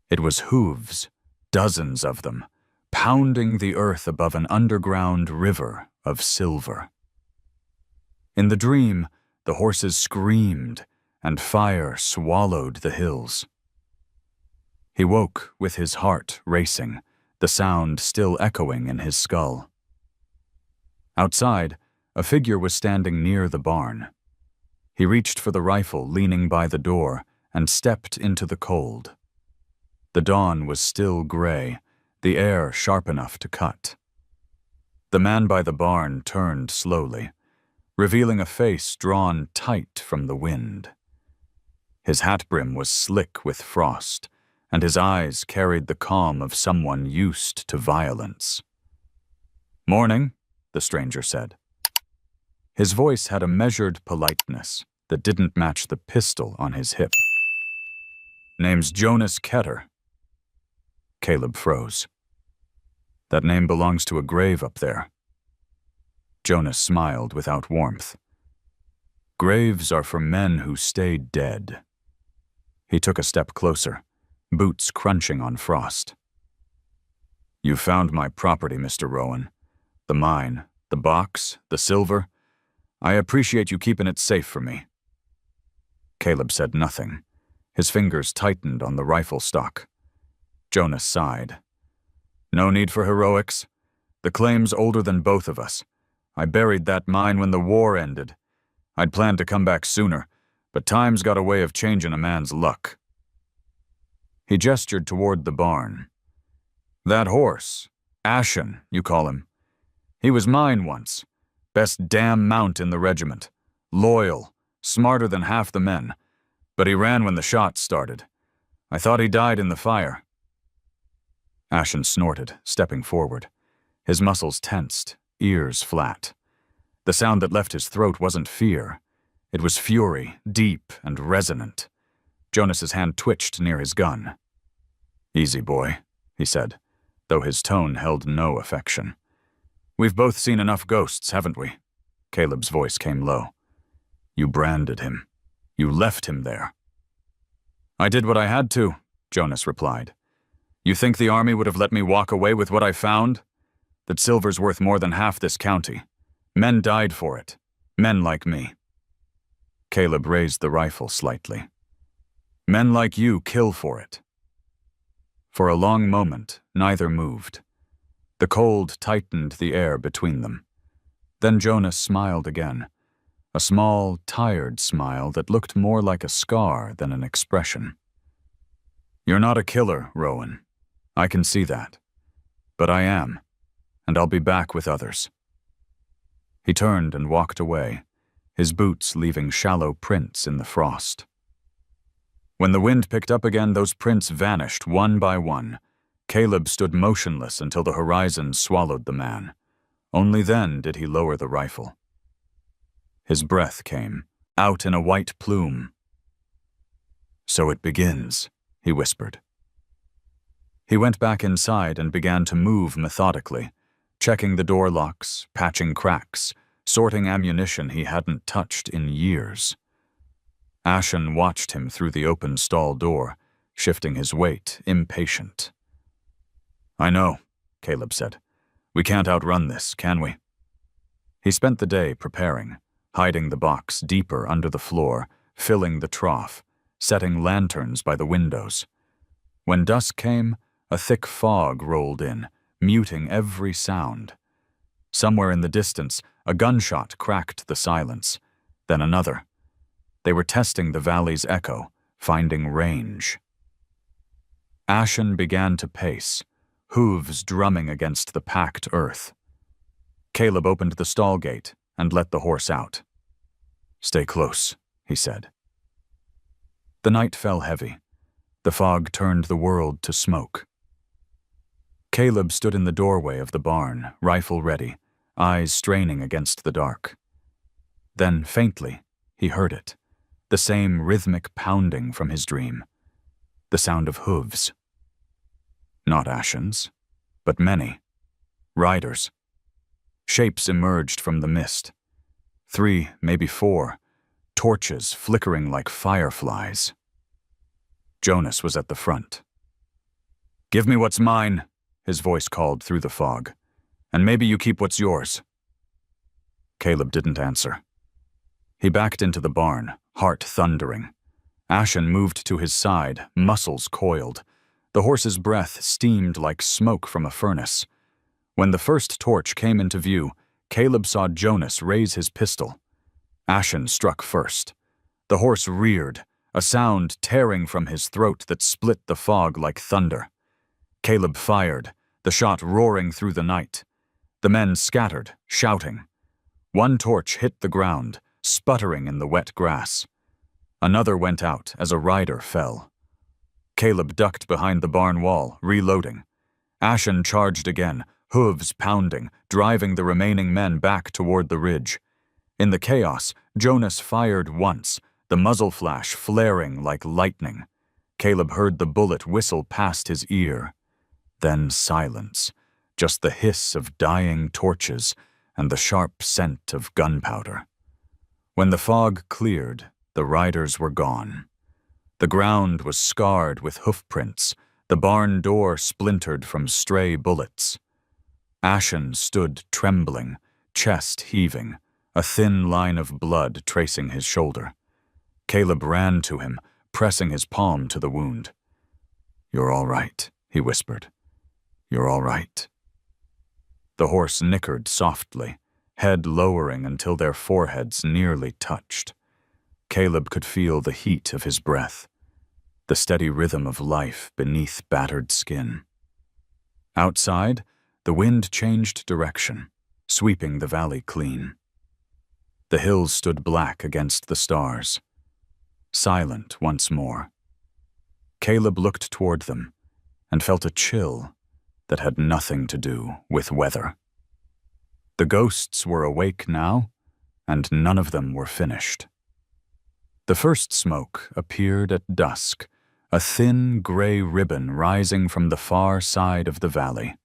It was hooves, dozens of them, pounding the earth above an underground river of silver. In the dream, the horses screamed, and fire swallowed the hills. He woke with his heart racing, the sound still echoing in his skull. Outside, a figure was standing near the barn. He reached for the rifle leaning by the door and stepped into the cold. The dawn was still gray, the air sharp enough to cut. The man by the barn turned slowly, revealing a face drawn tight from the wind. His hat brim was slick with frost, and his eyes carried the calm of someone used to violence. "Morning," the stranger said. His voice had a measured politeness that didn't match the pistol on his hip. "Name's Jonas Keter." Caleb froze. "That name belongs to a grave up there." Jonas smiled without warmth. "Graves are for men who stay dead." He took a step closer, boots crunching on frost. "You found my property, Mr. Rowan. The mine, the box, the silver. I appreciate you keeping it safe for me." Caleb said nothing. His fingers tightened on the rifle stock. Jonas sighed. "No need for heroics. The claim's older than both of us. I buried that mine when the war ended. I'd planned to come back sooner, but time's got a way of changing a man's luck." He gestured toward the barn. "That horse, Ashen, you call him. He was mine once. Best damn mount in the regiment. Loyal, smarter than half the men. But he ran when the shots started. I thought he died in the fire." Ashen snorted, stepping forward. His muscles tensed, ears flat. The sound that left his throat wasn't fear. It was fury, deep and resonant. Jonas's hand twitched near his gun. "Easy, boy," he said, though his tone held no affection. "We've both seen enough ghosts, haven't we?" Caleb's voice came low. "You branded him. You left him there." "I did what I had to," Jonas replied. "You think the army would have let me walk away with what I found? That silver's worth more than half this county. Men died for it. Men like me." Caleb raised the rifle slightly. "Men like you kill for it." For a long moment, neither moved. The cold tightened the air between them. Then Jonas smiled again, a small, tired smile that looked more like a scar than an expression. "You're not a killer, Rowan. I can see that. But I am, and I'll be back with others." He turned and walked away, his boots leaving shallow prints in the frost. When the wind picked up again, those prints vanished one by one. Caleb stood motionless until the horizon swallowed the man. Only then did he lower the rifle. His breath came, out in a white plume. "So it begins," he whispered. He went back inside and began to move methodically, checking the door locks, patching cracks, sorting ammunition he hadn't touched in years. Ashen watched him through the open stall door, shifting his weight, impatient. "I know," Caleb said. "We can't outrun this, can we?" He spent the day preparing, hiding the box deeper under the floor, filling the trough, setting lanterns by the windows. When dusk came, a thick fog rolled in, muting every sound. Somewhere in the distance, a gunshot cracked the silence, then another. They were testing the valley's echo, finding range. Ashen began to pace, hooves drumming against the packed earth. Caleb opened the stall gate and let the horse out. "Stay close," he said. The night fell heavy. The fog turned the world to smoke. Caleb stood in the doorway of the barn, rifle ready, eyes straining against the dark. Then, faintly, he heard it, the same rhythmic pounding from his dream, the sound of hooves. Not Ashen's, but many. Riders. Shapes emerged from the mist. 3, maybe 4, torches flickering like fireflies. Jonas was at the front. "Give me what's mine," his voice called through the fog. "And maybe you keep what's yours." Caleb didn't answer. He backed into the barn, heart thundering. Ashen moved to his side, muscles coiled. The horse's breath steamed like smoke from a furnace. When the first torch came into view, Caleb saw Jonas raise his pistol. Ashen struck first. The horse reared, a sound tearing from his throat that split the fog like thunder. Caleb fired, the shot roaring through the night. The men scattered, shouting. One torch hit the ground, sputtering in the wet grass. Another went out as a rider fell. Caleb ducked behind the barn wall, reloading. Ashen charged again, hooves pounding, driving the remaining men back toward the ridge. In the chaos, Jonas fired once, the muzzle flash flaring like lightning. Caleb heard the bullet whistle past his ear. Then silence, just the hiss of dying torches and the sharp scent of gunpowder. When the fog cleared, the riders were gone. The ground was scarred with hoofprints, the barn door splintered from stray bullets. Ashen stood trembling, chest heaving, a thin line of blood tracing his shoulder. Caleb ran to him, pressing his palm to the wound. "You're all right," he whispered. "You're all right." The horse nickered softly, head lowering until their foreheads nearly touched. Caleb could feel the heat of his breath, the steady rhythm of life beneath battered skin. Outside, the wind changed direction, sweeping the valley clean. The hills stood black against the stars. Silent once more. Caleb looked toward them and felt a chill that had nothing to do with weather. The ghosts were awake now, and none of them were finished. The first smoke appeared at dusk, a thin gray ribbon rising from the far side of the valley.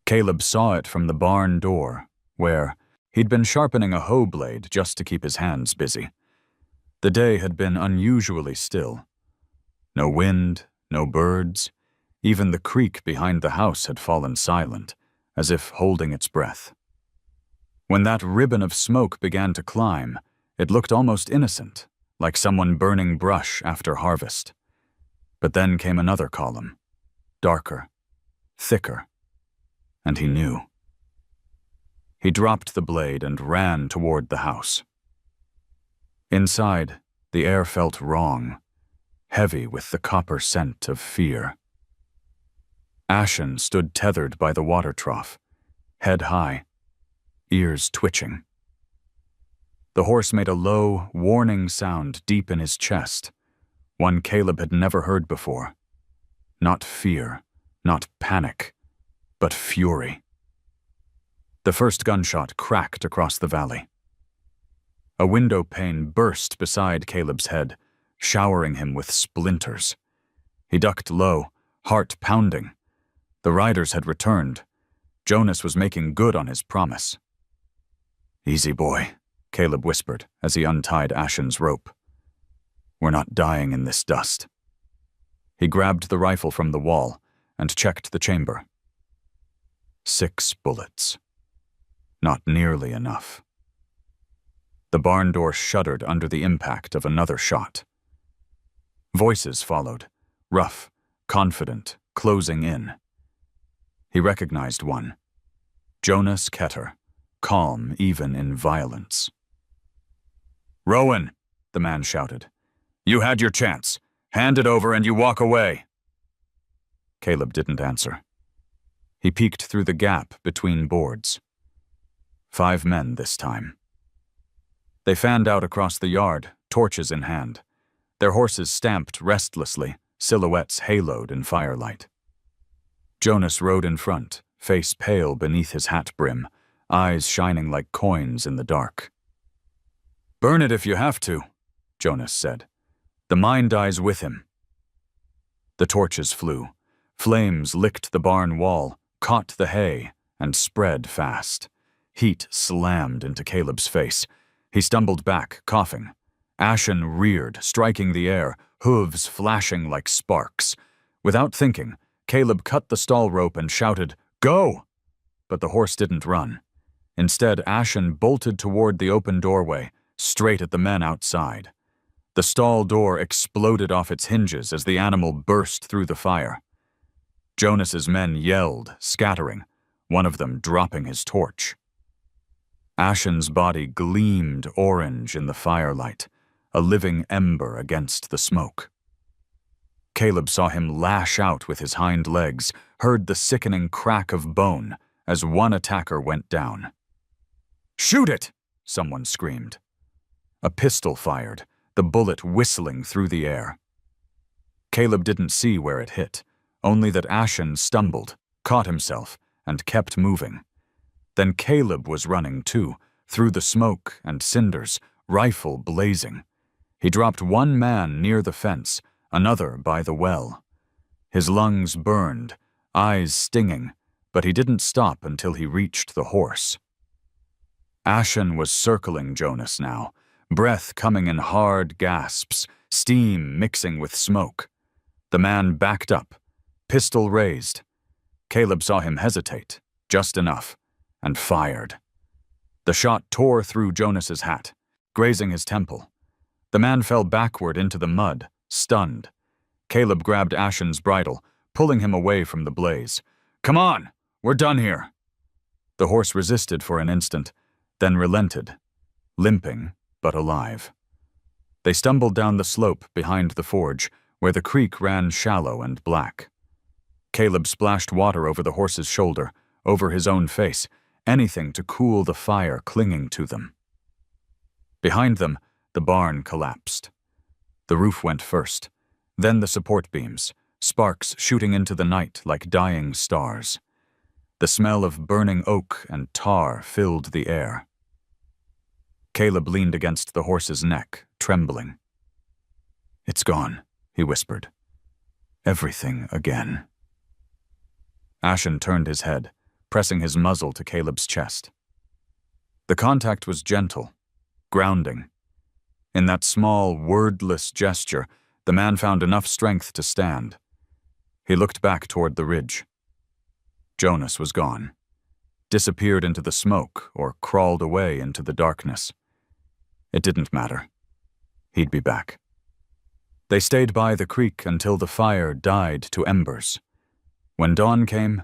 Caleb saw it from the barn door, where he'd been sharpening a hoe blade just to keep his hands busy. The day had been unusually still. No wind, no birds. Even the creek behind the house had fallen silent, as if holding its breath. When that ribbon of smoke began to climb, it looked almost innocent, like someone burning brush after harvest. But then came another column, darker, thicker, and he knew. He dropped the blade and ran toward the house. Inside, the air felt wrong, heavy with the copper scent of fear. Ashen stood tethered by the water trough, head high, ears twitching. The horse made a low, warning sound deep in his chest, one Caleb had never heard before. Not fear, not panic, but fury. The first gunshot cracked across the valley. A window pane burst beside Caleb's head, showering him with splinters. He ducked low, heart pounding. The riders had returned. Jonas was making good on his promise. "Easy, boy," Caleb whispered as he untied Ashen's rope. "We're not dying in this dust." He grabbed the rifle from the wall and checked the chamber. 6 bullets. Not nearly enough. The barn door shuddered under the impact of another shot. Voices followed, rough, confident, closing in. He recognized one. Jonas Ketter, calm even in violence. "Rowan," the man shouted. "You had your chance. Hand it over and you walk away." Caleb didn't answer. He peeked through the gap between boards. 5 men this time. They fanned out across the yard, torches in hand. Their horses stamped restlessly, silhouettes haloed in firelight. Jonas rode in front, face pale beneath his hat brim, eyes shining like coins in the dark. "Burn it if you have to," Jonas said. "The mine dies with him." The torches flew. Flames licked the barn wall, caught the hay, and spread fast. Heat slammed into Caleb's face. He stumbled back, coughing. Ashen reared, striking the air, hooves flashing like sparks. Without thinking, Caleb cut the stall rope and shouted, "Go!" But the horse didn't run. Instead, Ashen bolted toward the open doorway, straight at the men outside. The stall door exploded off its hinges as the animal burst through the fire. Jonas's men yelled, scattering, one of them dropping his torch. Ashen's body gleamed orange in the firelight, a living ember against the smoke. Caleb saw him lash out with his hind legs, heard the sickening crack of bone as one attacker went down. "Shoot it!" someone screamed. A pistol fired, the bullet whistling through the air. Caleb didn't see where it hit, only that Ashen stumbled, caught himself, and kept moving. Then Caleb was running too, through the smoke and cinders, rifle blazing. He dropped one man near the fence, another by the well. His lungs burned, eyes stinging, but he didn't stop until he reached the horse. Ashen was circling Jonas now, breath coming in hard gasps, steam mixing with smoke. The man backed up, pistol raised. Caleb saw him hesitate, just enough, and fired. The shot tore through Jonas's hat, grazing his temple. The man fell backward into the mud, stunned. Caleb grabbed Ashen's bridle, pulling him away from the blaze. "Come on, we're done here." The horse resisted for an instant, then relented, limping but alive. They stumbled down the slope behind the forge, where the creek ran shallow and black. Caleb splashed water over the horse's shoulder, over his own face, anything to cool the fire clinging to them. Behind them, the barn collapsed. The roof went first, then the support beams, sparks shooting into the night like dying stars. The smell of burning oak and tar filled the air. Caleb leaned against the horse's neck, trembling. "It's gone," he whispered. "Everything again." Ashen turned his head, pressing his muzzle to Caleb's chest. The contact was gentle, grounding. In that small, wordless gesture, the man found enough strength to stand. He looked back toward the ridge. Jonas was gone, disappeared into the smoke or crawled away into the darkness. It didn't matter. He'd be back. They stayed by the creek until the fire died to embers. When dawn came,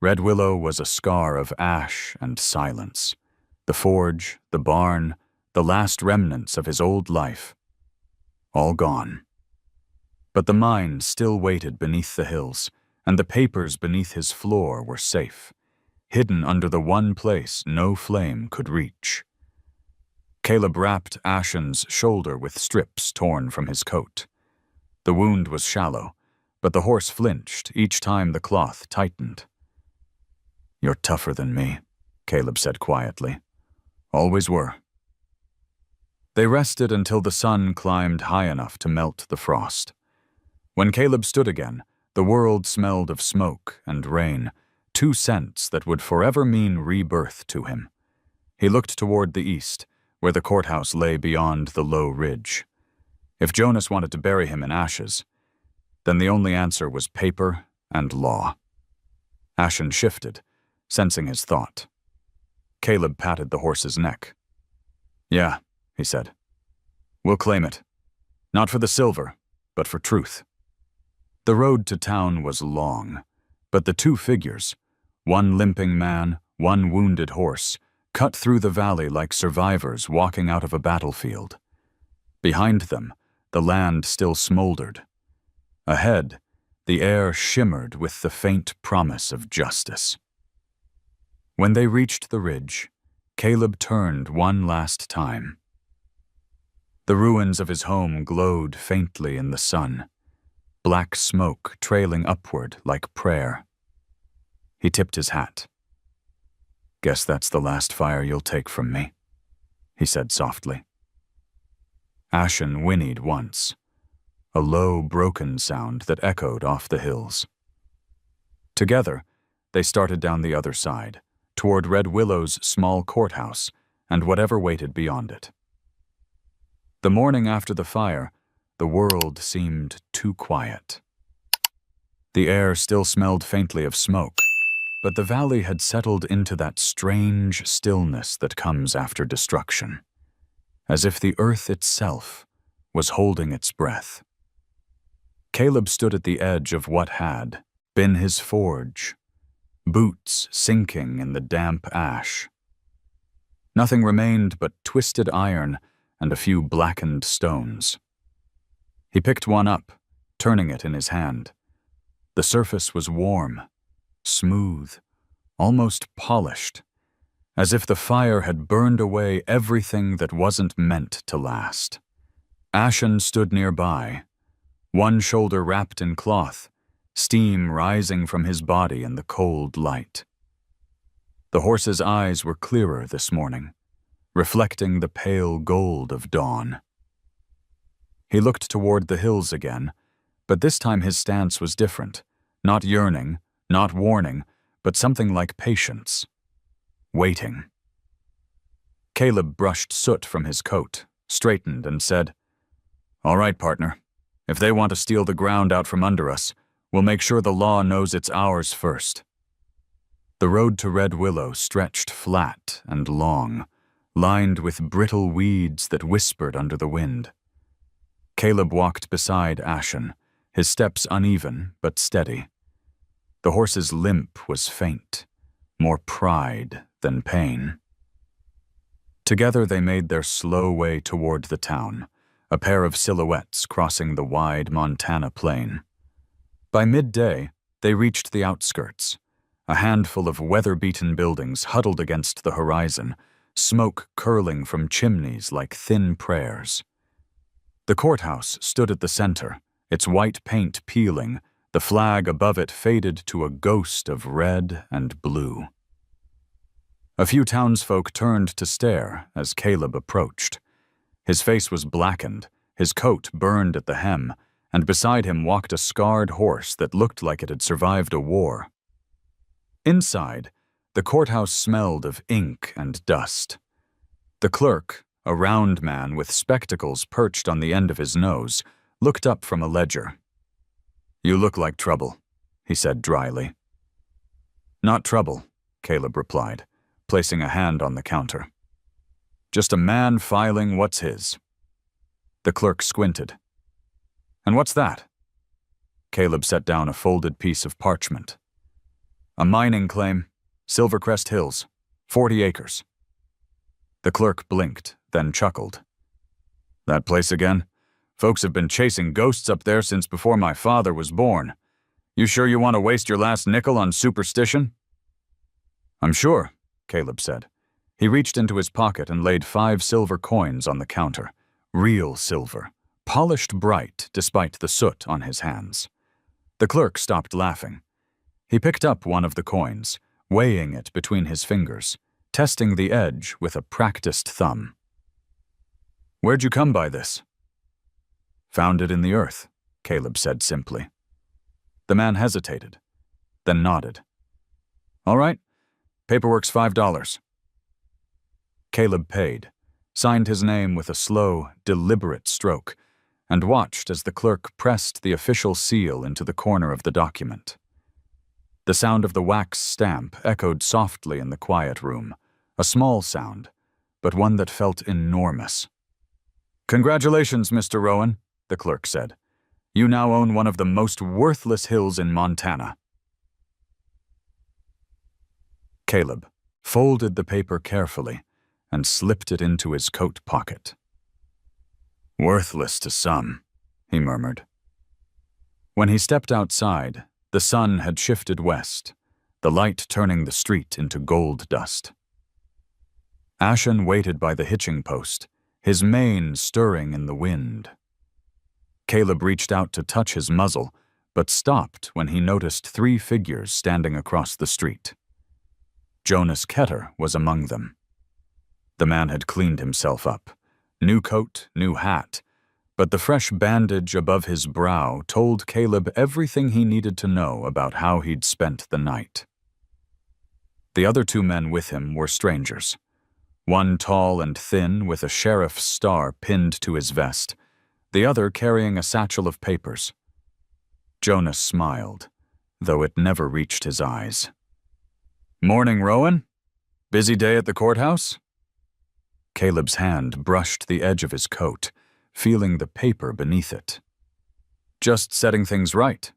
Red Willow was a scar of ash and silence. The forge, the barn, the last remnants of his old life. All gone. But the mine still waited beneath the hills, and the papers beneath his floor were safe, hidden under the one place no flame could reach. Caleb wrapped Ashen's shoulder with strips torn from his coat. The wound was shallow, but the horse flinched each time the cloth tightened. "You're tougher than me," Caleb said quietly. "Always were." They rested until the sun climbed high enough to melt the frost. When Caleb stood again, the world smelled of smoke and rain, two scents that would forever mean rebirth to him. He looked toward the east, where the courthouse lay beyond the low ridge. If Jonas wanted to bury him in ashes, then the only answer was paper and law. Ashen shifted, sensing his thought. Caleb patted the horse's neck. "Yeah," he said. "We'll claim it. Not for the silver, but for truth." The road to town was long, but the two figures, one limping man, one wounded horse, cut through the valley like survivors walking out of a battlefield. Behind them, the land still smoldered. Ahead, the air shimmered with the faint promise of justice. When they reached the ridge, Caleb turned one last time. The ruins of his home glowed faintly in the sun, black smoke trailing upward like prayer. He tipped his hat. "Guess that's the last fire you'll take from me," he said softly. Ashen whinnied once, a low, broken sound that echoed off the hills. Together, they started down the other side, toward Red Willow's small courthouse and whatever waited beyond it. The morning after the fire, the world seemed too quiet. The air still smelled faintly of smoke, but the valley had settled into that strange stillness that comes after destruction, as if the earth itself was holding its breath. Caleb stood at the edge of what had been his forge, boots sinking in the damp ash. Nothing remained but twisted iron and a few blackened stones. He picked one up, turning it in his hand. The surface was warm, smooth, almost polished, as if the fire had burned away everything that wasn't meant to last. Ashen stood nearby, one shoulder wrapped in cloth, steam rising from his body in the cold light. The horse's eyes were clearer this morning, reflecting the pale gold of dawn. He looked toward the hills again, but this time his stance was different, not yearning, not warning, but something like patience. Waiting. Caleb brushed soot from his coat, straightened, and said, "All right, partner. If they want to steal the ground out from under us, we'll make sure the law knows it's ours first." The road to Red Willow stretched flat and long, lined with brittle weeds that whispered under the wind. Caleb walked beside Ashen, his steps uneven but steady. The horse's limp was faint, more pride than pain. Together they made their slow way toward the town, a pair of silhouettes crossing the wide Montana plain. By midday, they reached the outskirts, a handful of weather-beaten buildings huddled against the horizon, smoke curling from chimneys like thin prayers. The courthouse stood at the center, its white paint peeling, the flag above it faded to a ghost of red and blue. A few townsfolk turned to stare as Caleb approached. His face was blackened, his coat burned at the hem, and beside him walked a scarred horse that looked like it had survived a war. Inside, the courthouse smelled of ink and dust. The clerk, a round man with spectacles perched on the end of his nose, looked up from a ledger. "You look like trouble," he said dryly. "Not trouble," Caleb replied, placing a hand on the counter. "Just a man filing what's his." The clerk squinted. "And what's that?" Caleb set down a folded piece of parchment. "A mining claim, Silvercrest Hills, 40 acres. The clerk blinked, then chuckled. "That place again? Folks have been chasing ghosts up there since before my father was born. You sure you want to waste your last nickel on superstition?" "I'm sure," Caleb said. He reached into his pocket and laid 5 silver coins on the counter. Real silver, polished bright despite the soot on his hands. The clerk stopped laughing. He picked up one of the coins, weighing it between his fingers, testing the edge with a practiced thumb. "Where'd you come by this?" "Found it in the earth," Caleb said simply. The man hesitated, then nodded. "All right, paperwork's $5. Caleb paid, signed his name with a slow, deliberate stroke, and watched as the clerk pressed the official seal into the corner of the document. The sound of the wax stamp echoed softly in the quiet room, a small sound, but one that felt enormous. "Congratulations, Mr. Rowan," the clerk said. "You now own one of the most worthless hills in Montana." Caleb folded the paper carefully and slipped it into his coat pocket. "Worthless to some," he murmured. When he stepped outside, the sun had shifted west, the light turning the street into gold dust. Ashen waited by the hitching post, his mane stirring in the wind. Caleb reached out to touch his muzzle, but stopped when he noticed 3 figures standing across the street. Jonas Ketter was among them. The man had cleaned himself up, new coat, new hat, but the fresh bandage above his brow told Caleb everything he needed to know about how he'd spent the night. The other two men with him were strangers. One tall and thin with a sheriff's star pinned to his vest, the other carrying a satchel of papers. Jonas smiled, though it never reached his eyes. "Morning, Rowan. Busy day at the courthouse?" Caleb's hand brushed the edge of his coat, feeling the paper beneath it. "Just setting things right."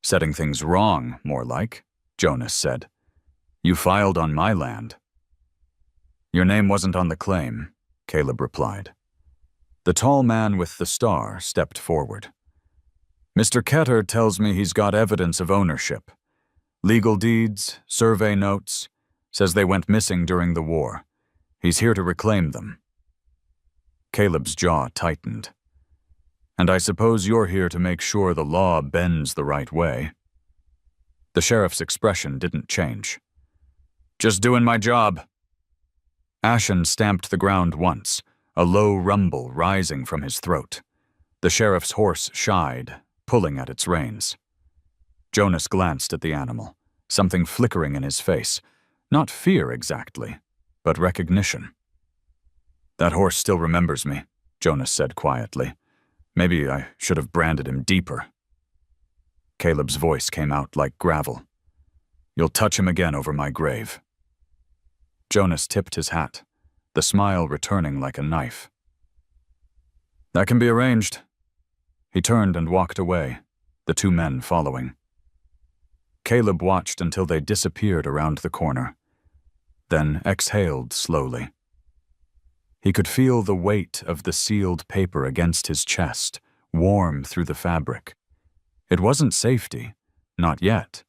"Setting things wrong, more like," Jonas said. "You filed on my land." "Your name wasn't on the claim," Caleb replied. The tall man with the star stepped forward. "Mr. Ketter tells me he's got evidence of ownership. Legal deeds, survey notes, says they went missing during the war. He's here to reclaim them." Caleb's jaw tightened. "And I suppose you're here to make sure the law bends the right way." The sheriff's expression didn't change. "Just doing my job." Ashen stamped the ground once, a low rumble rising from his throat. The sheriff's horse shied, pulling at its reins. Jonas glanced at the animal, something flickering in his face. Not fear exactly, but recognition. "That horse still remembers me," Jonas said quietly. "Maybe I should have branded him deeper." Caleb's voice came out like gravel. "You'll touch him again over my grave." Jonas tipped his hat, the smile returning like a knife. "That can be arranged." He turned and walked away, the two men following. Caleb watched until they disappeared around the corner, then exhaled slowly. He could feel the weight of the sealed paper against his chest, warm through the fabric. It wasn't safety, not yet,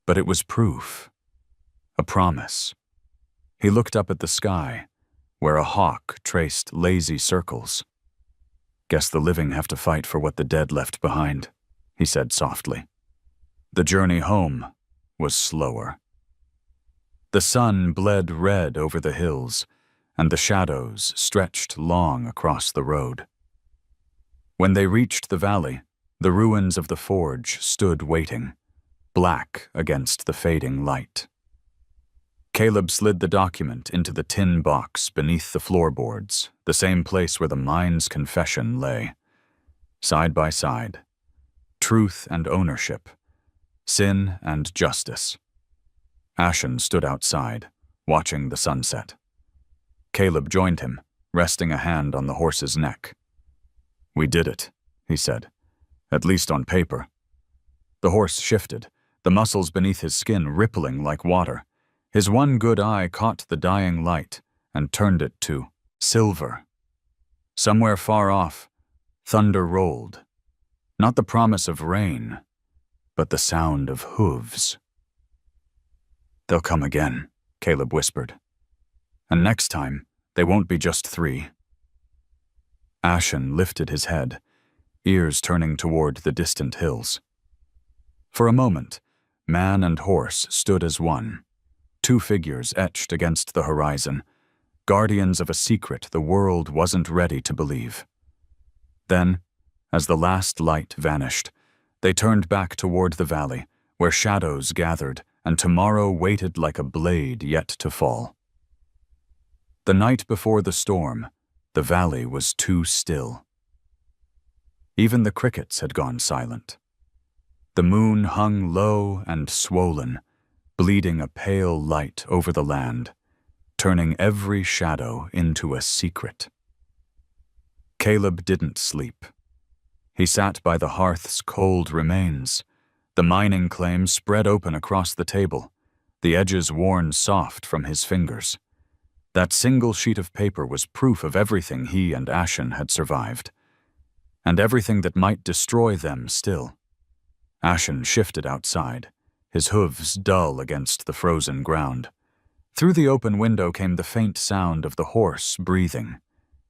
but it was proof, a promise. He looked up at the sky, where a hawk traced lazy circles. "Guess the living have to fight for what the dead left behind," he said softly. The journey home was slower. The sun bled red over the hills, and the shadows stretched long across the road. When they reached the valley, the ruins of the forge stood waiting, black against the fading light. Caleb slid the document into the tin box beneath the floorboards, the same place where the mine's confession lay. Side by side. Truth and ownership. Sin and justice. Ashen stood outside, watching the sunset. Caleb joined him, resting a hand on the horse's neck. "We did it," he said. "At least on paper." The horse shifted, the muscles beneath his skin rippling like water. His one good eye caught the dying light and turned it to silver. Somewhere far off, thunder rolled. Not the promise of rain, but the sound of hooves. "They'll come again," Caleb whispered. "And next time, they won't be just 3. Ashen lifted his head, ears turning toward the distant hills. For a moment, man and horse stood as one. 2 figures etched against the horizon, guardians of a secret the world wasn't ready to believe. Then, as the last light vanished, they turned back toward the valley, where shadows gathered and tomorrow waited like a blade yet to fall. The night before the storm, the valley was too still. Even the crickets had gone silent. The moon hung low and swollen, bleeding a pale light over the land, turning every shadow into a secret. Caleb didn't sleep. He sat by the hearth's cold remains, the mining claim spread open across the table, the edges worn soft from his fingers. That single sheet of paper was proof of everything he and Ashen had survived, and everything that might destroy them still. Ashen shifted outside, his hooves dull against the frozen ground. Through the open window came the faint sound of the horse breathing,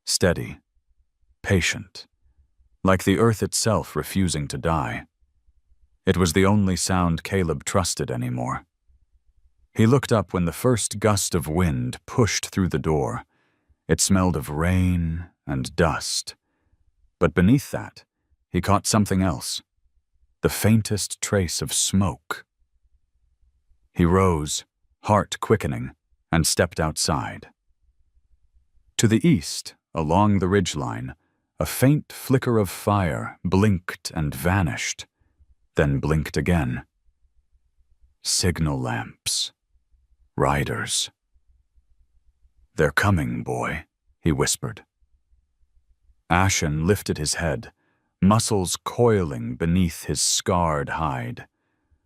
steady, patient, like the earth itself refusing to die. It was the only sound Caleb trusted anymore. He looked up when the first gust of wind pushed through the door. It smelled of rain and dust. But beneath that, he caught something else, the faintest trace of smoke. He rose, heart quickening, and stepped outside. To the east, along the ridgeline, a faint flicker of fire blinked and vanished, then blinked again. Signal lamps. Riders. "They're coming, boy," he whispered. Ashen lifted his head, muscles coiling beneath his scarred hide.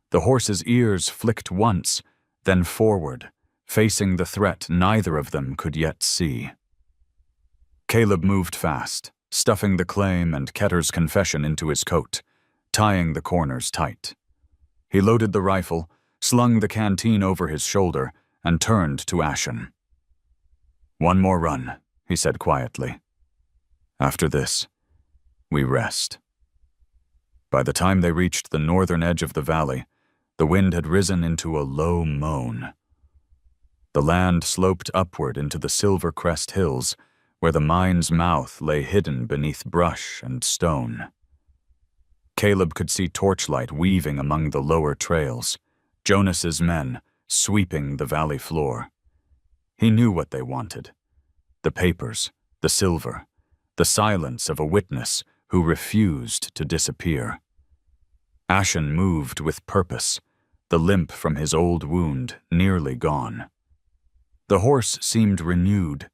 The horse's ears flicked once, then forward, facing the threat neither of them could yet see. Caleb moved fast, stuffing the claim and Ketter's confession into his coat, tying the corners tight. He loaded the rifle, slung the canteen over his shoulder, and turned to Ashen. "One more run," he said quietly. "After this, we rest." By the time they reached the northern edge of the valley, the wind had risen into a low moan. The land sloped upward into the Silver Crest Hills, where the mine's mouth lay hidden beneath brush and stone. Caleb could see torchlight weaving among the lower trails, Jonas's men sweeping the valley floor. He knew what they wanted: the papers, the silver, the silence of a witness who refused to disappear. Ashen moved with purpose, the limp from his old wound nearly gone. The horse seemed renewed,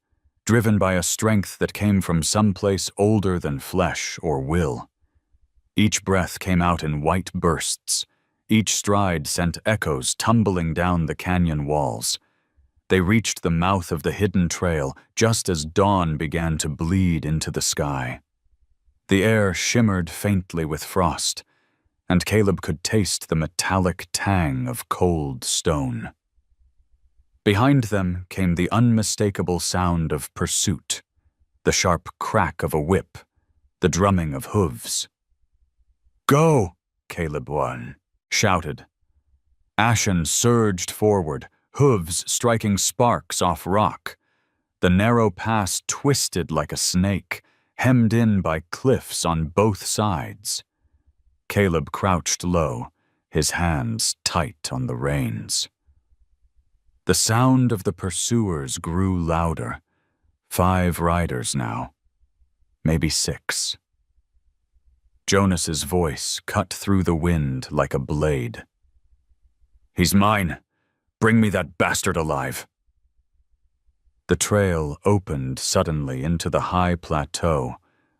driven by a strength that came from some place older than flesh or will. Each breath came out in white bursts. Each stride sent echoes tumbling down the canyon walls. They reached the mouth of the hidden trail just as dawn began to bleed into the sky. The air shimmered faintly with frost, and Caleb could taste the metallic tang of cold stone. Behind them came the unmistakable sound of pursuit, the sharp crack of a whip, the drumming of hooves. "Go!" Caleb shouted. Ashen surged forward, hooves striking sparks off rock. The narrow pass twisted like a snake, hemmed in by cliffs on both sides. Caleb crouched low, his hands tight on the reins. The sound of the pursuers grew louder. 5 riders now, maybe 6. Jonas's voice cut through the wind like a blade. "He's mine. Bring me that bastard alive." The trail opened suddenly into the high plateau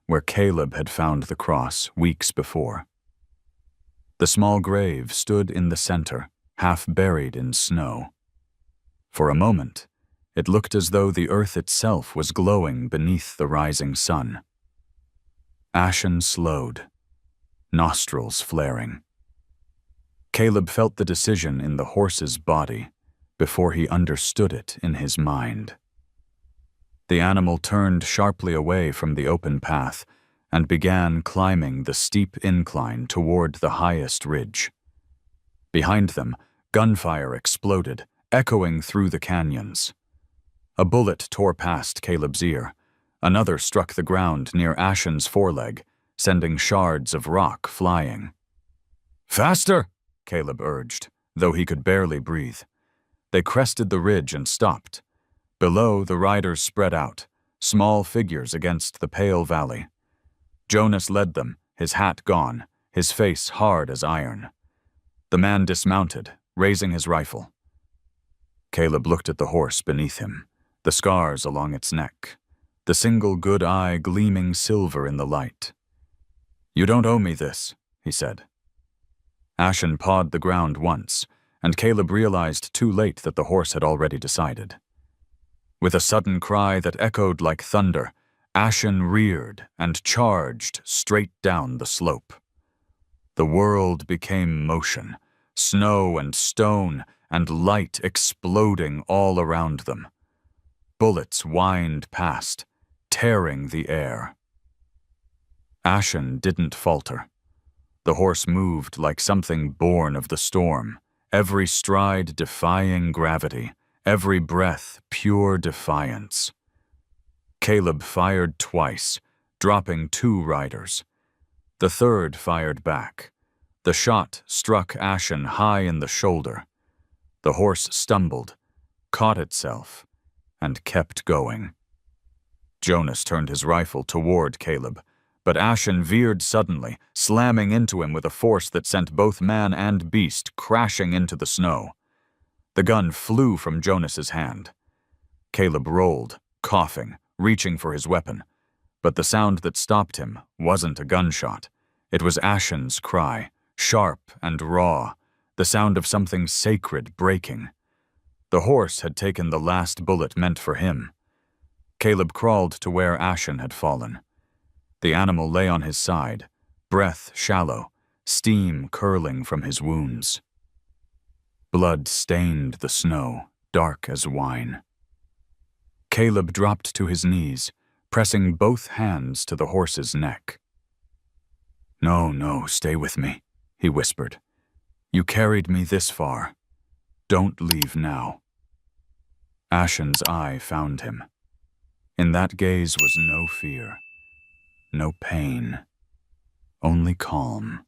where Caleb had found the cross weeks before. The small grave stood in the center, half buried in snow. For a moment, it looked as though the earth itself was glowing beneath the rising sun. Ashen slowed, nostrils flaring. Caleb felt the decision in the horse's body before he understood it in his mind. The animal turned sharply away from the open path and began climbing the steep incline toward the highest ridge. Behind them, gunfire exploded, echoing through the canyons. A bullet tore past Caleb's ear. Another struck the ground near Ashen's foreleg, sending shards of rock flying. "Faster!" Caleb urged, though he could barely breathe. They crested the ridge and stopped. Below, the riders spread out, small figures against the pale valley. Jonas led them, his hat gone, his face hard as iron. The man dismounted, raising his rifle. Caleb looked at the horse beneath him, the scars along its neck, the single good eye gleaming silver in the light. "You don't owe me this," he said. Ashen pawed the ground once, and Caleb realized too late that the horse had already decided. With a sudden cry that echoed like thunder, Ashen reared and charged straight down the slope. The world became motion, snow and stone and light exploding all around them. Bullets whined past, tearing the air. Ashen didn't falter. The horse moved like something born of the storm, every stride defying gravity, every breath pure defiance. Caleb fired twice, dropping 2 riders. The third fired back. The shot struck Ashen high in the shoulder. The horse stumbled, caught itself, and kept going. Jonas turned his rifle toward Caleb, but Ashen veered suddenly, slamming into him with a force that sent both man and beast crashing into the snow. The gun flew from Jonas's hand. Caleb rolled, coughing, reaching for his weapon, but the sound that stopped him wasn't a gunshot. It was Ashen's cry, sharp and raw, the sound of something sacred breaking. The horse had taken the last bullet meant for him. Caleb crawled to where Ashen had fallen. The animal lay on his side, breath shallow, steam curling from his wounds. Blood stained the snow, dark as wine. Caleb dropped to his knees, pressing both hands to the horse's neck. No, stay with me," he whispered. "You carried me this far. Don't leave now." Ashen's eye found him. In that gaze was no fear, no pain, only calm.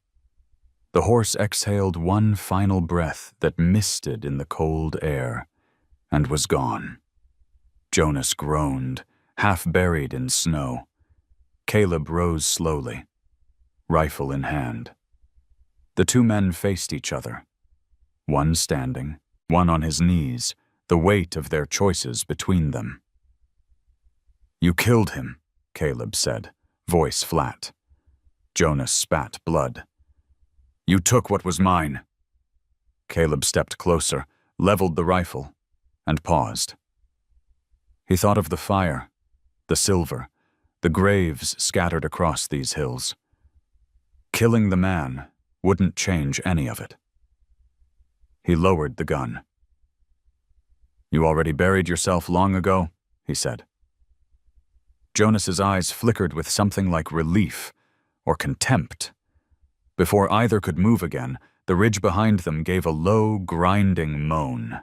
The horse exhaled one final breath that misted in the cold air, and was gone. Jonas groaned, half buried in snow. Caleb rose slowly, rifle in hand. The two men faced each other, one standing, one on his knees, the weight of their choices between them. "You killed him," Caleb said, voice flat. Jonas spat blood. "You took what was mine." Caleb stepped closer, leveled the rifle, and paused. He thought of the fire, the silver, the graves scattered across these hills. Killing the man wouldn't change any of it. He lowered the gun. "You already buried yourself long ago," he said. Jonas's eyes flickered with something like relief or contempt. Before either could move again, the ridge behind them gave a low, grinding moan.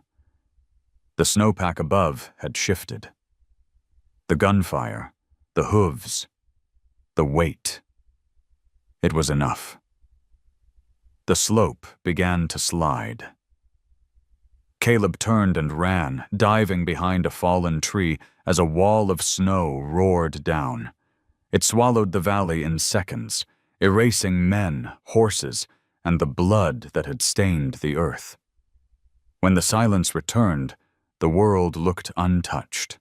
The snowpack above had shifted. The gunfire, the hooves, the weight. It was enough. The slope began to slide. Caleb turned and ran, diving behind a fallen tree as a wall of snow roared down. It swallowed the valley in seconds, erasing men, horses, and the blood that had stained the earth. When the silence returned, the world looked untouched,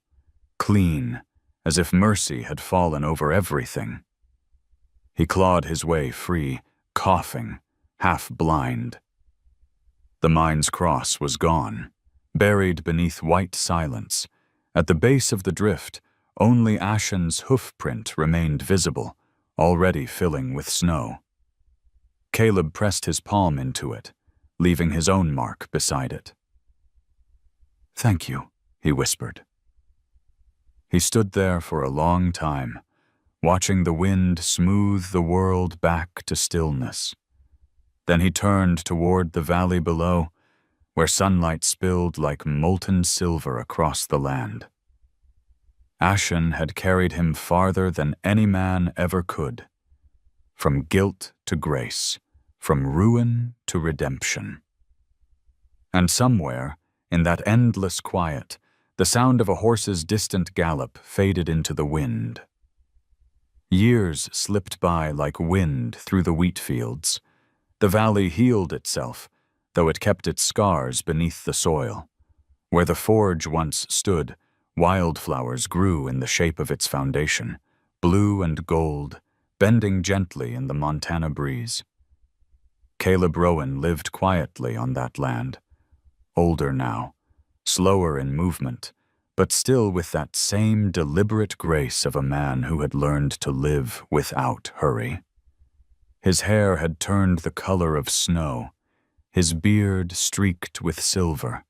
clean, as if mercy had fallen over everything. He clawed his way free, coughing, half blind. The mine's cross was gone, buried beneath white silence. At the base of the drift, only Ashen's hoofprint remained visible, already filling with snow. Caleb pressed his palm into it, leaving his own mark beside it. "Thank you," he whispered. He stood there for a long time, watching the wind smooth the world back to stillness. Then he turned toward the valley below, where sunlight spilled like molten silver across the land. Ashen had carried him farther than any man ever could, from guilt to grace, from ruin to redemption. And somewhere, in that endless quiet, the sound of a horse's distant gallop faded into the wind. Years slipped by like wind through the wheat fields. The valley healed itself, though it kept its scars beneath the soil. Where the forge once stood, wildflowers grew in the shape of its foundation, blue and gold, bending gently in the Montana breeze. Caleb Rowan lived quietly on that land, older now, slower in movement, but still with that same deliberate grace of a man who had learned to live without hurry. His hair had turned the color of snow, his beard streaked with silver.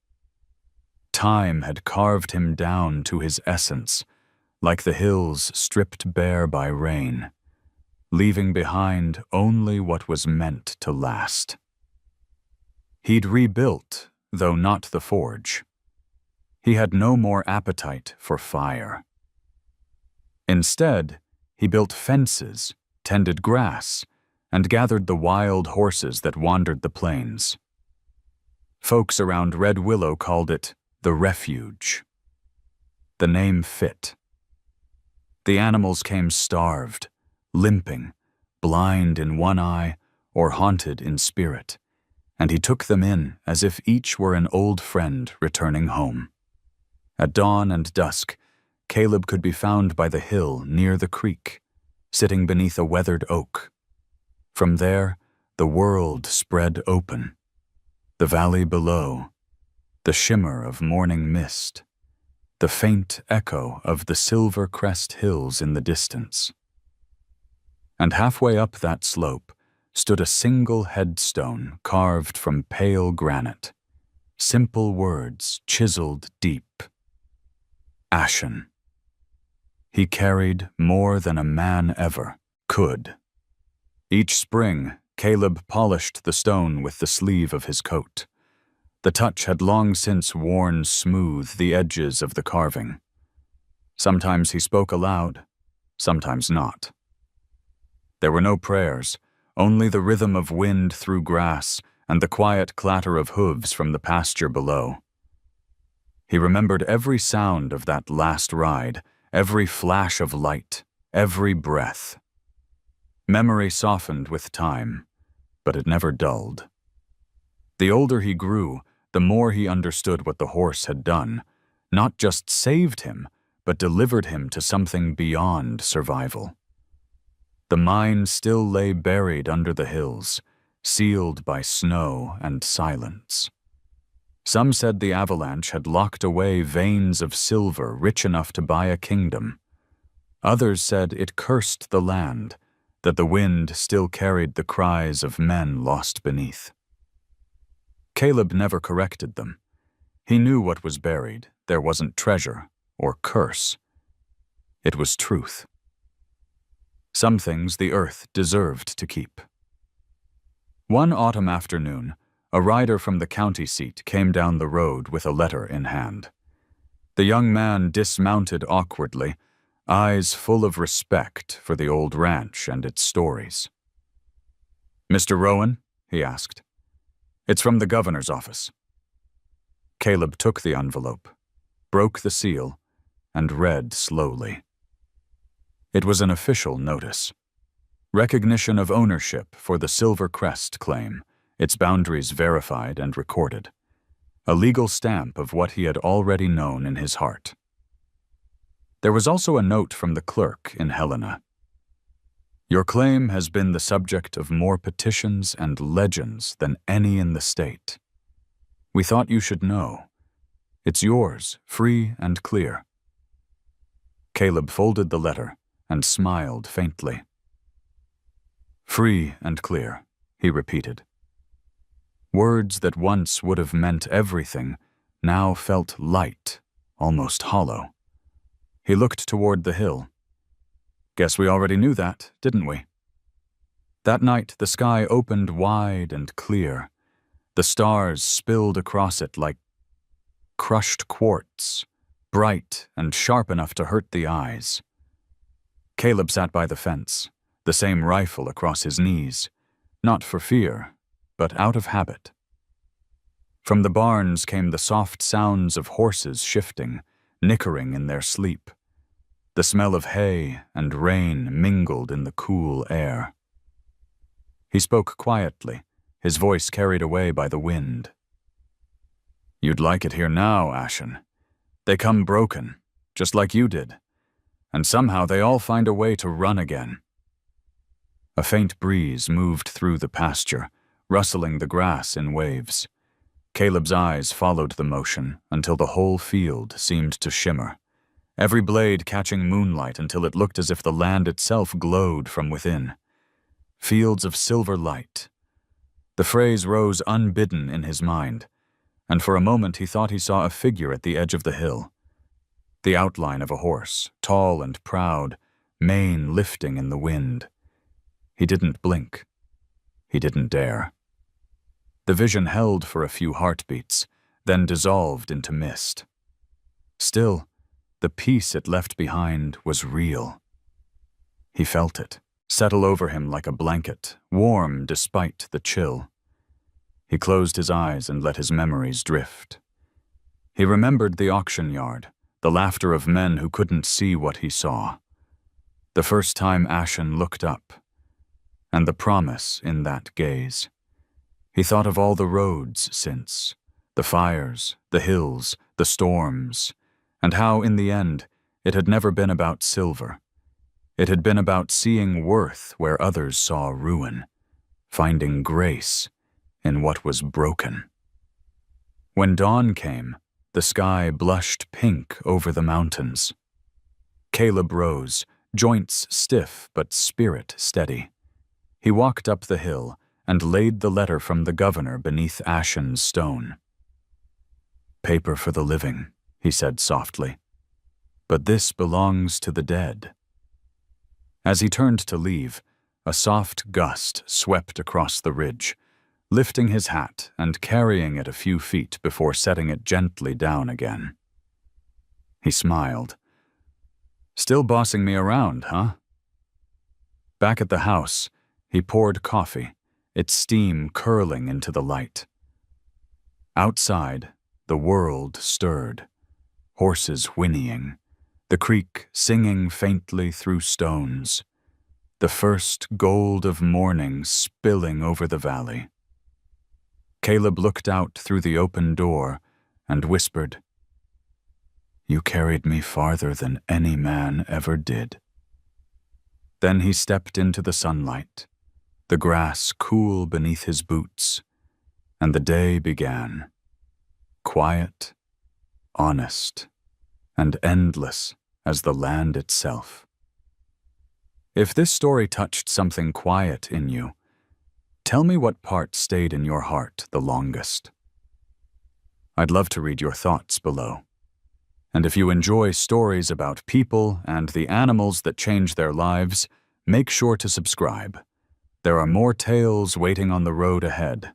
Time had carved him down to his essence, like the hills stripped bare by rain, leaving behind only what was meant to last. He'd rebuilt, though not the forge. He had no more appetite for fire. Instead, he built fences, tended grass, and gathered the wild horses that wandered the plains. Folks around Red Willow called it the Refuge. The name fit. The animals came starved, limping, blind in one eye or haunted in spirit, and he took them in as if each were an old friend returning home. At dawn and dusk, Caleb could be found by the hill near the creek, sitting beneath a weathered oak. From there, the world spread open. The valley below, the shimmer of morning mist, the faint echo of the Silver Crest Hills in the distance. And halfway up that slope stood a single headstone carved from pale granite, simple words chiseled deep. Ashen. He carried more than a man ever could. Each spring, Caleb polished the stone with the sleeve of his coat. The touch had long since worn smooth the edges of the carving. Sometimes he spoke aloud, sometimes not. There were no prayers, only the rhythm of wind through grass and the quiet clatter of hooves from the pasture below. He remembered every sound of that last ride, every flash of light, every breath. Memory softened with time, but it never dulled. The older he grew, the more he understood what the horse had done, not just saved him, but delivered him to something beyond survival. The mine still lay buried under the hills, sealed by snow and silence. Some said the avalanche had locked away veins of silver rich enough to buy a kingdom. Others said it cursed the land, that the wind still carried the cries of men lost beneath. Caleb never corrected them. He knew what was buried. There wasn't treasure or curse. It was truth. Some things the earth deserved to keep. One autumn afternoon, a rider from the county seat came down the road with a letter in hand. The young man dismounted awkwardly, eyes full of respect for the old ranch and its stories. "Mr. Rowan?" he asked. "It's from the governor's office." Caleb took the envelope, broke the seal, and read slowly. It was an official notice. Recognition of ownership for the Silver Crest claim, its boundaries verified and recorded. A legal stamp of what he had already known in his heart. There was also a note from the clerk in Helena. "Your claim has been the subject of more petitions and legends than any in the state. We thought you should know. It's yours, free and clear." Caleb folded the letter and smiled faintly. "Free and clear," he repeated. Words that once would have meant everything now felt light, almost hollow. He looked toward the hill. "Guess we already knew that, didn't we?" That night the sky opened wide and clear. The stars spilled across it like crushed quartz, bright and sharp enough to hurt the eyes. Caleb sat by the fence, the same rifle across his knees, not for fear, but out of habit. From the barns came the soft sounds of horses shifting, nickering in their sleep. The smell of hay and rain mingled in the cool air. He spoke quietly, his voice carried away by the wind. "You'd like it here now, Ashen. They come broken, just like you did. And somehow they all find a way to run again." A faint breeze moved through the pasture, rustling the grass in waves. Caleb's eyes followed the motion until the whole field seemed to shimmer, every blade catching moonlight until it looked as if the land itself glowed from within. Fields of silver light. The phrase rose unbidden in his mind, and for a moment he thought he saw a figure at the edge of the hill. The outline of a horse, tall and proud, mane lifting in the wind. He didn't blink. He didn't dare. The vision held for a few heartbeats, then dissolved into mist. Still, the peace it left behind was real. He felt it, settle over him like a blanket, warm despite the chill. He closed his eyes and let his memories drift. He remembered the auction yard, the laughter of men who couldn't see what he saw. The first time Ashen looked up, and the promise in that gaze. He thought of all the roads since, the fires, the hills, the storms, and how, in the end, it had never been about silver. It had been about seeing worth where others saw ruin, finding grace in what was broken. When dawn came, the sky blushed pink over the mountains. Caleb rose, joints stiff but spirit steady. He walked up the hill and laid the letter from the governor beneath Ashen's stone. "Paper for the living," he said softly, "but this belongs to the dead." As he turned to leave, a soft gust swept across the ridge, lifting his hat and carrying it a few feet before setting it gently down again. He smiled. "Still bossing me around, huh?" Back at the house, he poured coffee, its steam curling into the light. Outside, the world stirred, horses whinnying, the creek singing faintly through stones, the first gold of morning spilling over the valley. Caleb looked out through the open door and whispered, "You carried me farther than any man ever did." Then he stepped into the sunlight, the grass cool beneath his boots, and the day began, quiet, honest, and endless as the land itself. If this story touched something quiet in you, tell me what part stayed in your heart the longest. I'd love to read your thoughts below. And if you enjoy stories about people and the animals that change their lives, make sure to subscribe. There are more tales waiting on the road ahead.